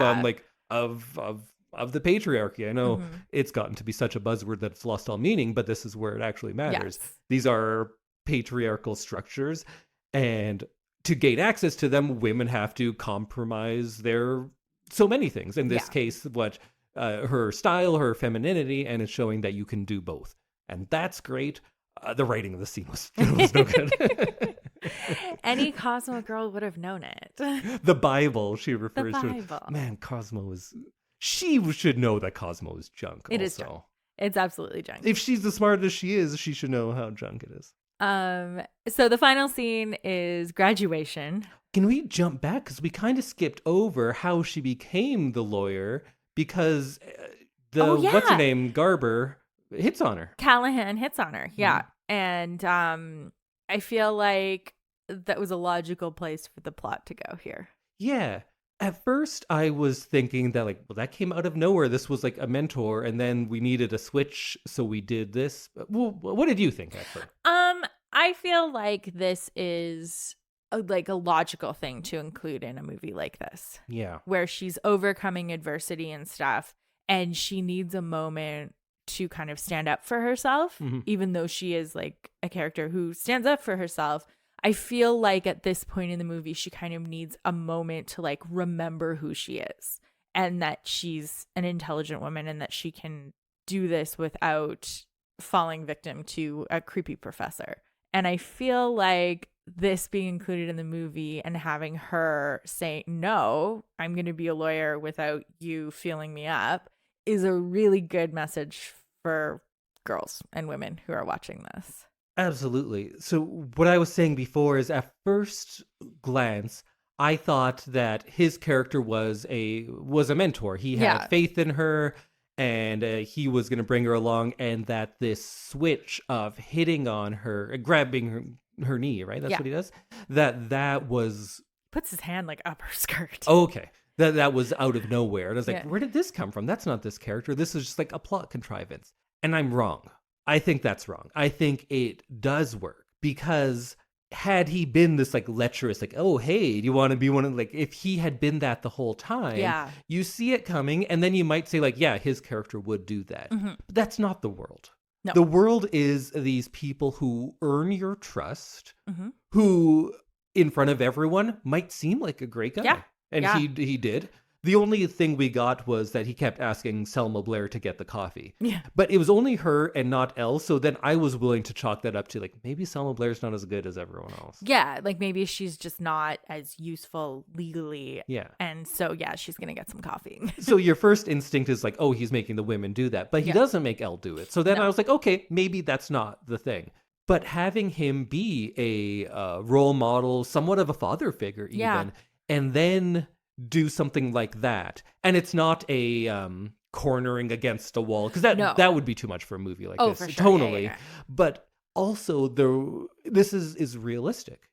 of the patriarchy. I know it's gotten to be such a buzzword that it's lost all meaning, but this is where it actually matters. Yes. These are patriarchal structures, and to gain access to them, women have to compromise their so many things. In this case, what her style, her femininity, and it's showing that you can do both. And that's great. The writing of the scene was no good. Any Cosmo girl would have known it. The Bible, she refers to it. Man, Cosmo is... She should know that Cosmo is junk. It is junk. It's absolutely junk. If she's as smart as she is, she should know how junk it is. So the final scene is graduation. Can we jump back? Because we kind of skipped over how she became the lawyer, because what's her name, Garber, hits on her. Callahan hits on her, and I feel like that was a logical place for the plot to go here. Yeah. At first, I was thinking that, like, well, that came out of nowhere. This was like a mentor, and then we needed a switch, so we did this. Well, what did you think at first? I feel like this is a logical thing to include in a movie like this. Yeah. Where she's overcoming adversity and stuff, and she needs a moment to kind of stand up for herself, even though she is like a character who stands up for herself. I feel like at this point in the movie, she kind of needs a moment to like remember who she is, and that she's an intelligent woman, and that she can do this without falling victim to a creepy professor. And I feel like this being included in the movie and having her say, no, I'm going to be a lawyer without you feeling me up, is a really good message for girls and women who are watching this. Absolutely. So what I was saying before is, at first glance, I thought that his character was a mentor. He had faith in her, and he was going to bring her along, and that this switch of hitting on her, grabbing her knee, right? That's what he does. That was... Puts his hand like up her skirt. Okay. That was out of nowhere. And I was like, where did this come from? That's not this character. This is just like a plot contrivance. And I'm wrong. I think that's wrong. I think it does work, because had he been this like lecherous, like, oh, hey, do you want to be one of, like, if he had been that the whole time, you see it coming, and then you might say like, yeah, his character would do that. But that's not the world. No. The world is these people who earn your trust, who in front of everyone might seem like a great guy. Yeah. And he did. The only thing we got was that he kept asking Selma Blair to get the coffee. Yeah. But it was only her and not Elle. So then I was willing to chalk that up to like, maybe Selma Blair's not as good as everyone else. Yeah. Like maybe she's just not as useful legally. Yeah. And so, she's going to get some coffee. So your first instinct is like, oh, he's making the women do that. But he doesn't make Elle do it. So then I was like, okay, maybe that's not the thing. But having him be a role model, somewhat of a father figure even, and then do something like that, and it's not a cornering against a wall, because that would be too much for a movie like this, for sure. Tonally. But also this is realistic.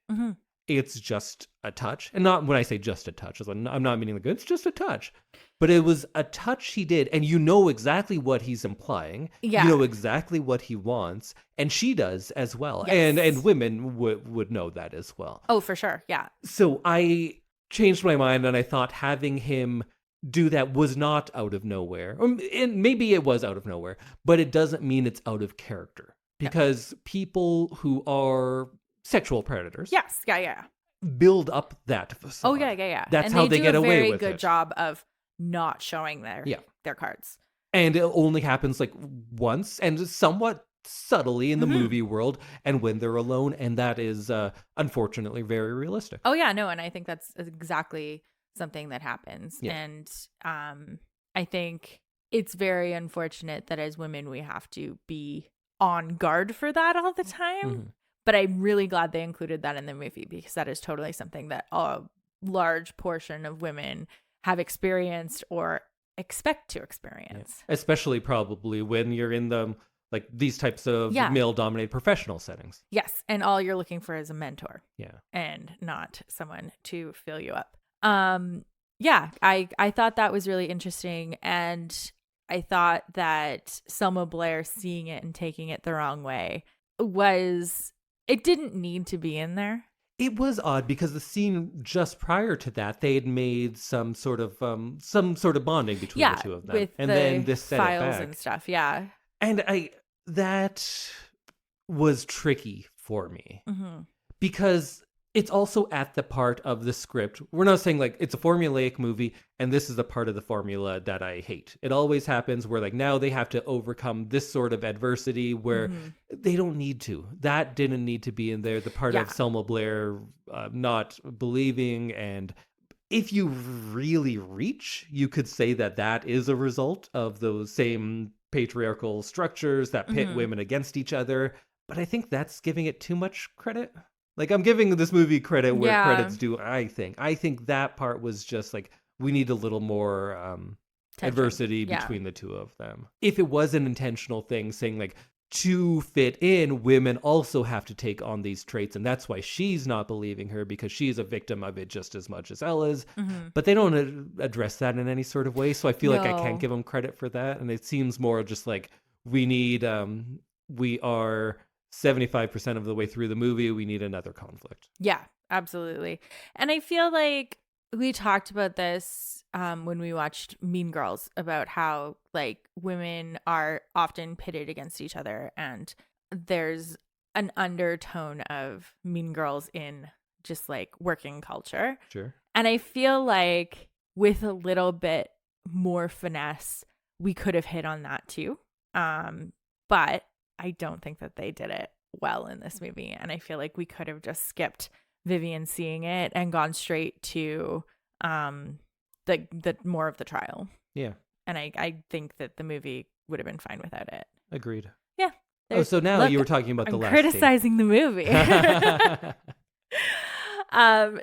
It's just a touch, and not when I say just a touch, I'm not meaning like it's just a touch, but it was a touch he did, and you know exactly what he's implying. You know exactly what he wants, and she does as well. And women would know that as well. Oh, for sure. Yeah. So I changed my mind, and I thought having him do that was not out of nowhere. And maybe it was out of nowhere, but it doesn't mean it's out of character, because people who are sexual predators build up that facade. Oh, yeah. That's and how they get away with it. They do a very good job of not showing their cards. And it only happens like once, and somewhat subtly in the movie world and when they're alone. And that is unfortunately very realistic. Oh, yeah, no. And I think that's exactly something that happens. Yeah. And I think it's very unfortunate that as women, we have to be on guard for that all the time. But I'm really glad they included that in the movie, because that is totally something that a large portion of women have experienced or expect to experience. Yeah. Especially probably when you're in the like these types of male-dominated professional settings. Yes, and all you're looking for is a mentor. Yeah. And not someone to fill you up. Yeah, I thought that was really interesting, and I thought that Selma Blair seeing it and taking it the wrong way it didn't need to be in there. It was odd because the scene just prior to that, they had made some sort of bonding between the two of them, with and the then this set files it back. and stuff. Yeah, and that was tricky for me because it's also at the part of the script. We're not saying like it's a formulaic movie and this is the part of the formula that I hate. It always happens where like now they have to overcome this sort of adversity where they don't need to. That didn't need to be in there. The part of Selma Blair not believing, and if you really reach, you could say that that is a result of those same patriarchal structures that pit women against each other. But I think that's giving it too much credit. Like, I'm giving this movie credit where credit's due, I think. I think that part was just like, we need a little more adversity between the two of them. If it was an intentional thing, saying like, to fit in, women also have to take on these traits. And that's why she's not believing her, because she's a victim of it just as much as Elle is. But they don't address that in any sort of way. So I feel like I can't give them credit for that. And it seems more just like, we are 75% of the way through the movie, we need another conflict. Yeah, absolutely. And I feel like we talked about this when we watched Mean Girls, about how like women are often pitted against each other, and there's an undertone of Mean Girls in just like working culture. Sure. And I feel like with a little bit more finesse, we could have hit on that too. But I don't think that they did it well in this movie. And I feel like we could have just skipped Vivian seeing it and gone straight to the more of the trial. Yeah. And I think that the movie would have been fine without it. Agreed. Yeah. Oh, so now you were talking about the last criticizing the movie.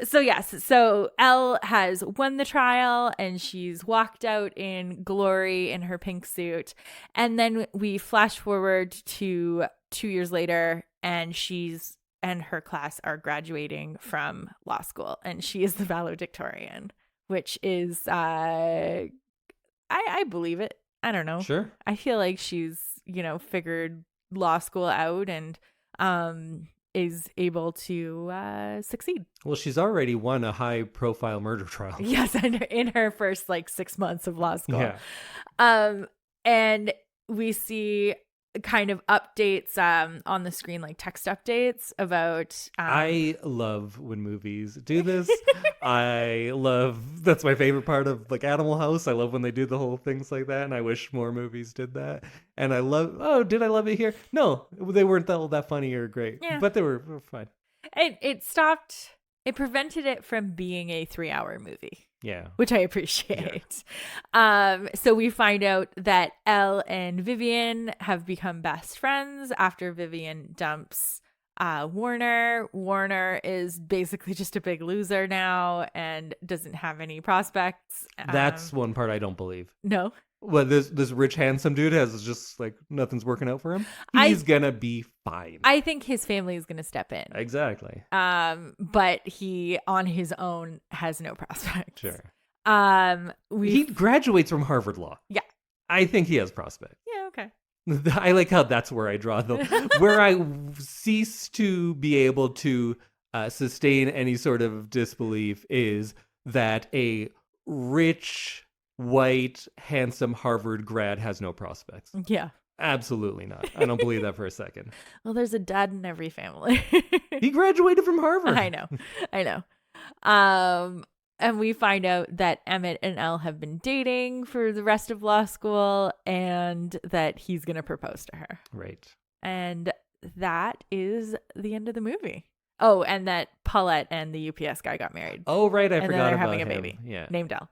So yes, so Elle has won the trial and she's walked out in glory in her pink suit. And then we flash forward to 2 years later, and she's and her class are graduating from law school, and she is the valedictorian, which is I believe it. I don't know. Sure. I feel like she's, figured law school out and is able to succeed. Well, she's already won a high-profile murder trial. Yes, in her first 6 months of law school. Yeah. And we see kind of updates on the screen, like text updates about. I love when movies do this. That's my favorite part of like Animal House. I love when they do the whole things like that, and I wish more movies did that. And did I love it here? No, they weren't that funny or great, but they were fine. It prevented it from being a 3-hour movie. Yeah. Which I appreciate. Yeah. So we find out that Elle and Vivian have become best friends after Vivian dumps Warner. Warner is basically just a big loser now and doesn't have any prospects. That's one part I don't believe. No. Well, this rich, handsome dude has just like nothing's working out for him. He's gonna be fine. I think his family is gonna step in. Exactly. But he on his own has no prospects. Sure. He graduates from Harvard Law. Yeah. I think he has prospects. Yeah. Okay. I like how that's where I draw where I cease to be able to sustain any sort of disbelief is that a rich, white, handsome Harvard grad has no prospects. Yeah. Absolutely not. I don't believe that for a second. Well, there's a dad in every family. He graduated from Harvard. I know. And we find out that Emmett and Elle have been dating for the rest of law school and that he's going to propose to her. Right. And that is the end of the movie. Oh, and that Paulette and the UPS guy got married. Oh, right. I and forgot then they're about having a him. baby Yeah. named Elle.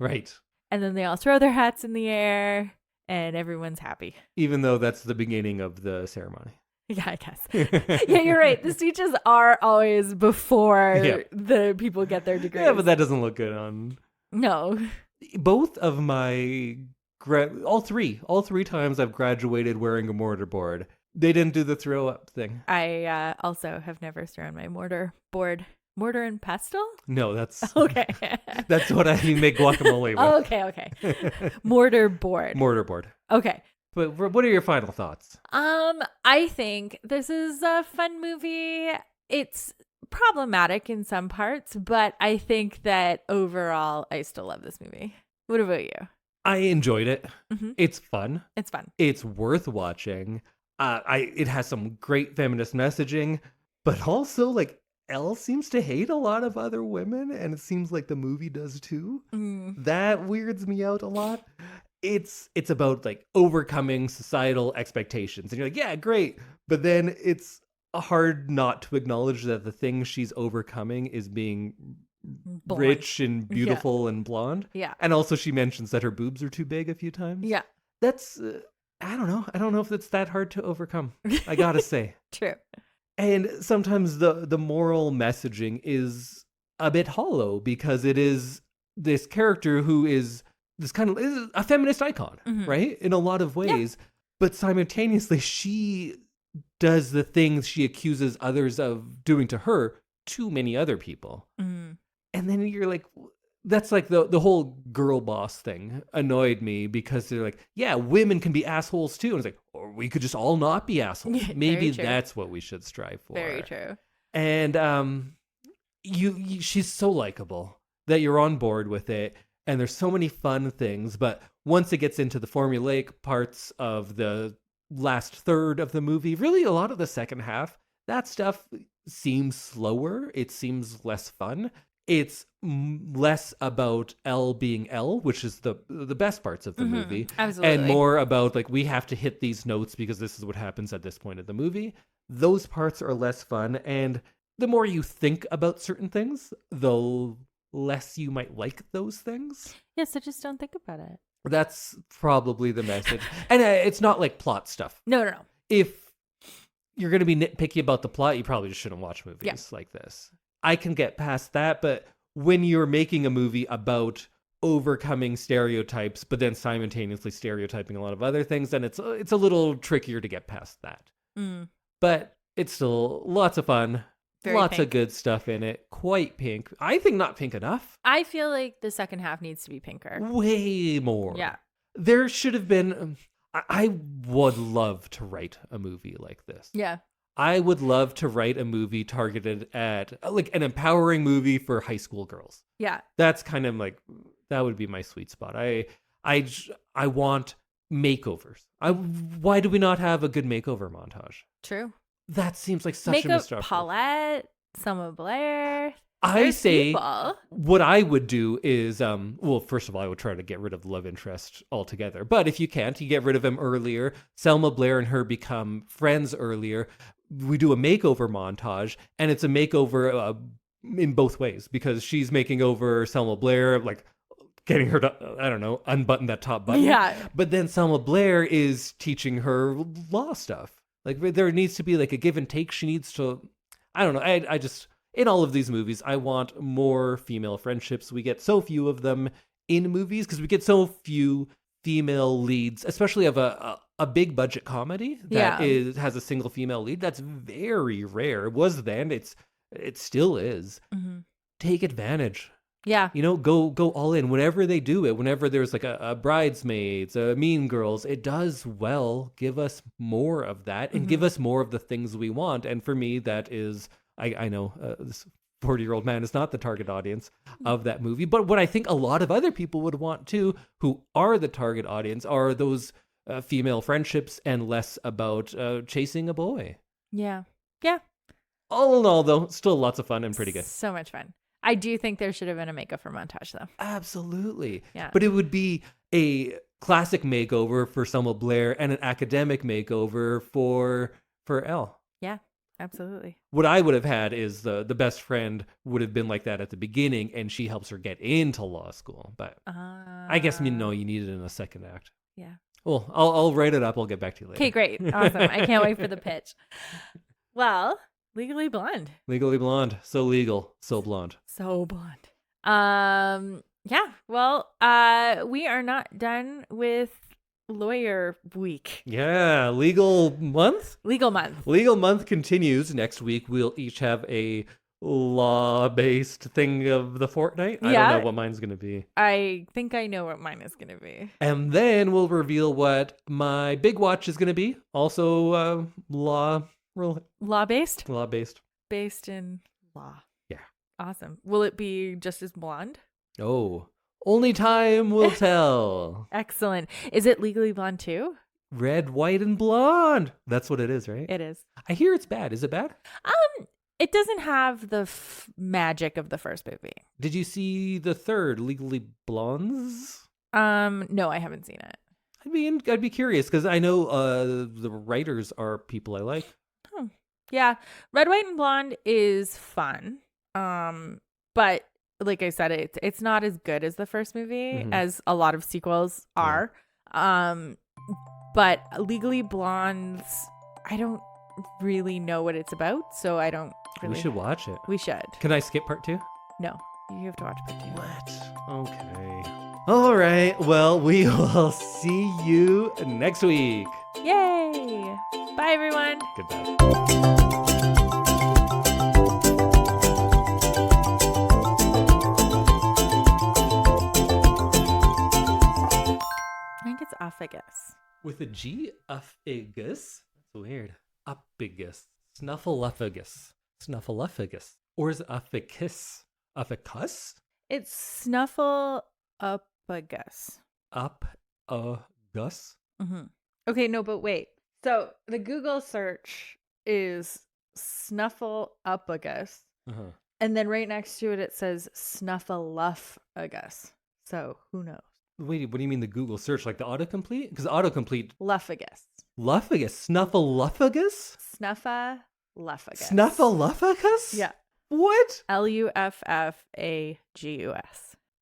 Right. And then they all throw their hats in the air and everyone's happy. Even though that's the beginning of the ceremony. Yeah, I guess. Yeah, you're right. The speeches are always before the people get their degrees. Yeah, but that doesn't look good on... No. Both of my... all three times I've graduated wearing a mortarboard, they didn't do the throw up thing. I also have never thrown my mortar board. Mortar and pestle? No, that's... Okay. That's what I make guacamole with. Okay. Mortar board. Mortarboard. Okay. But what are your final thoughts? I think this is a fun movie. It's problematic in some parts, but I think that overall, I still love this movie. What about you? I enjoyed it. Mm-hmm. It's fun. It's fun. It's worth watching. It has some great feminist messaging, but also like Elle seems to hate a lot of other women, and it seems like the movie does too. That weirds me out a lot. It's about like overcoming societal expectations, and you're like, yeah, great, but then it's hard not to acknowledge that the thing she's overcoming is being Blonde. rich and beautiful and blonde. Yeah. And also she mentions that her boobs are too big a few times. Yeah. That's I don't know if it's that hard to overcome, I gotta say. True. And sometimes the moral messaging is a bit hollow because it is this character who is this kind of is a feminist icon, right? In a lot of ways. Yeah. But simultaneously, she does the things she accuses others of doing to her to many other people. And then you're like, that's like the whole girl boss thing annoyed me because they're like, yeah, women can be assholes too. And it's like, or we could just all not be assholes. Maybe that's what we should strive for. Very true. And she's so likable that you're on board with it. And there's so many fun things. But once it gets into the formulaic parts of the last third of the movie, really a lot of the second half, that stuff seems slower. It seems less fun. It's less about Elle being Elle, which is the best parts of the movie. Absolutely. And more about like, we have to hit these notes because this is what happens at this point of the movie. Those parts are less fun. And the more you think about certain things, the less you might like those things. Yeah, so just don't think about it. That's probably the message. And it's not like plot stuff. No. If you're going to be nitpicky about the plot, you probably just shouldn't watch movies like this. I can get past that, but when you're making a movie about overcoming stereotypes, but then simultaneously stereotyping a lot of other things, then it's a little trickier to get past that. But it's still lots of fun. Very lots pink. Of good stuff in it. Quite pink. I think not pink enough. I feel like the second half needs to be pinker. Way more. Yeah. There should have been... I would love to write a movie like this. Yeah. I would love to write a movie targeted at like an empowering movie for high school girls. Yeah. That's kind of like, that would be my sweet spot. I want makeovers. Why do we not have a good makeover montage? True. That seems like such a missed opportunity. Paulette, Selma Blair. I say people. What I would do is, well, first of all, I would try to get rid of the love interest altogether. But if you can't, you get rid of him earlier. Selma Blair and her become friends earlier. We do a makeover montage, and it's a makeover in both ways because she's making over Selma Blair, like getting her to, I don't know, unbutton that top button. Yeah. But then Selma Blair is teaching her law stuff. Like there needs to be like a give and take. She needs to, I don't know. I just, in all of these movies, I want more female friendships. We get so few of them in movies because we get so few female leads, especially of a big budget comedy that has a single female lead. That's very rare. It was then. It still is. Take advantage. Yeah. You know, go all in. Whenever they do it, whenever there's like a Bridesmaids, a Mean Girls, it does well. Give us more of that and give us more of the things we want. And for me, that is, I know this 40-year-old man is not the target audience of that movie. But what I think a lot of other people would want too, who are the target audience, are those female friendships and less about chasing a boy. Yeah. Yeah. All in all, though, still lots of fun and pretty good. So much fun. I do think there should have been a makeover montage, though. Absolutely. Yeah. But it would be a classic makeover for Selma Blair and an academic makeover for Elle. Yeah, absolutely. What I would have had is the best friend would have been like that at the beginning, and she helps her get into law school. But I guess you need it in a second act. Yeah. Well, I'll write it up. I'll get back to you later. Okay, great. Awesome. I can't wait for the pitch. Well, Legally Blonde. Legally Blonde. So legal. So blonde. So blonde. Yeah. Well, we are not done with Lawyer Week. Yeah. Legal month? Legal month. Legal month continues. Next week, we'll each have a law-based thing of the fortnight. I don't know what mine's going to be. I think I know what mine is going to be. And then we'll reveal what my big watch is going to be. Also, Law-based? Law-based. Based in law. Yeah. Awesome. Will it be just as blonde? Oh, only time will tell. Excellent. Is it Legally Blonde too? Red, white, and blonde. That's what it is, right? It is. I hear it's bad. Is it bad? It doesn't have the magic of the first movie. Did you see the third, Legally Blondes? No, I haven't seen it. I'd be curious because I know the writers are people I like. Oh, yeah. Red, White, and Blonde is fun. But like I said, it's not as good as the first movie, as a lot of sequels are. But Legally Blondes, I don't really know what it's about, so I don't really. We should watch it. We should. Can I skip part 2? No, you have to watch part 2. What? Okay. All right. Well, we will see you next week. Yay! Bye, everyone. Goodbye. Esophagus. With a G, uphagus. That's weird. Uphagus. Snuffleupagus. Snuffleupagus. Or is it uphagus? Uphagus? It's Snuffleupagus. Uphagus? Okay, no, but wait. So the Google search is Snuffleupagus. And then right next to it, it says Snuffleupagus. So who knows? Wait, what do you mean the Google search? Like the autocomplete? Because autocomplete. Luphagus. Luphagus? Snuffleupagus? Snuffleupagus. Snuffleupagus? Yeah. What? Luffhagus.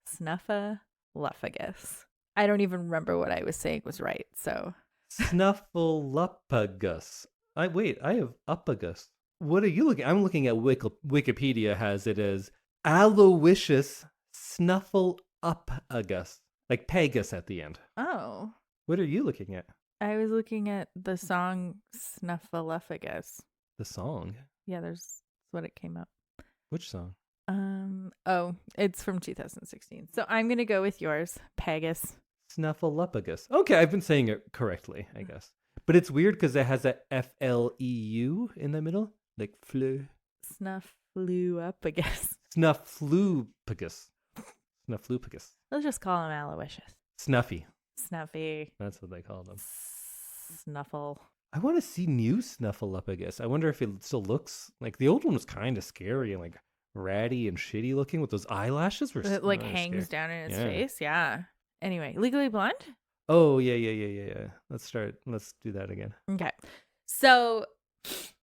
Snuffleupagus. I don't even remember what I was saying was right, so. Snuffleupagus. I have upagus. What are you looking? I'm looking at Wikipedia has it as Aloysius Snuffleupagus. Like Pegasus at the end. Oh. What are you looking at? I was looking at the song Snuffleupagus. The song? Yeah, that's what it came up. Which song? It's from 2016. So I'm going to go with yours, Pegasus. Snuffleupagus. Okay, I've been saying it correctly, I guess. But it's weird because it has a FLEU in the middle. Like flu. Snuffleupagus. Snuffleupagus. Snuffleupagus. Let's just call him Aloysius. Snuffy. Snuffy. That's what they call them. Snuffle. I want to see new Snuffleupagus. I wonder if it still looks like the old one was kind of scary and like ratty and shitty looking with those eyelashes. It like hangs down in his face. Yeah. Anyway, Legally Blonde? Oh, yeah. Let's do that again. Okay. So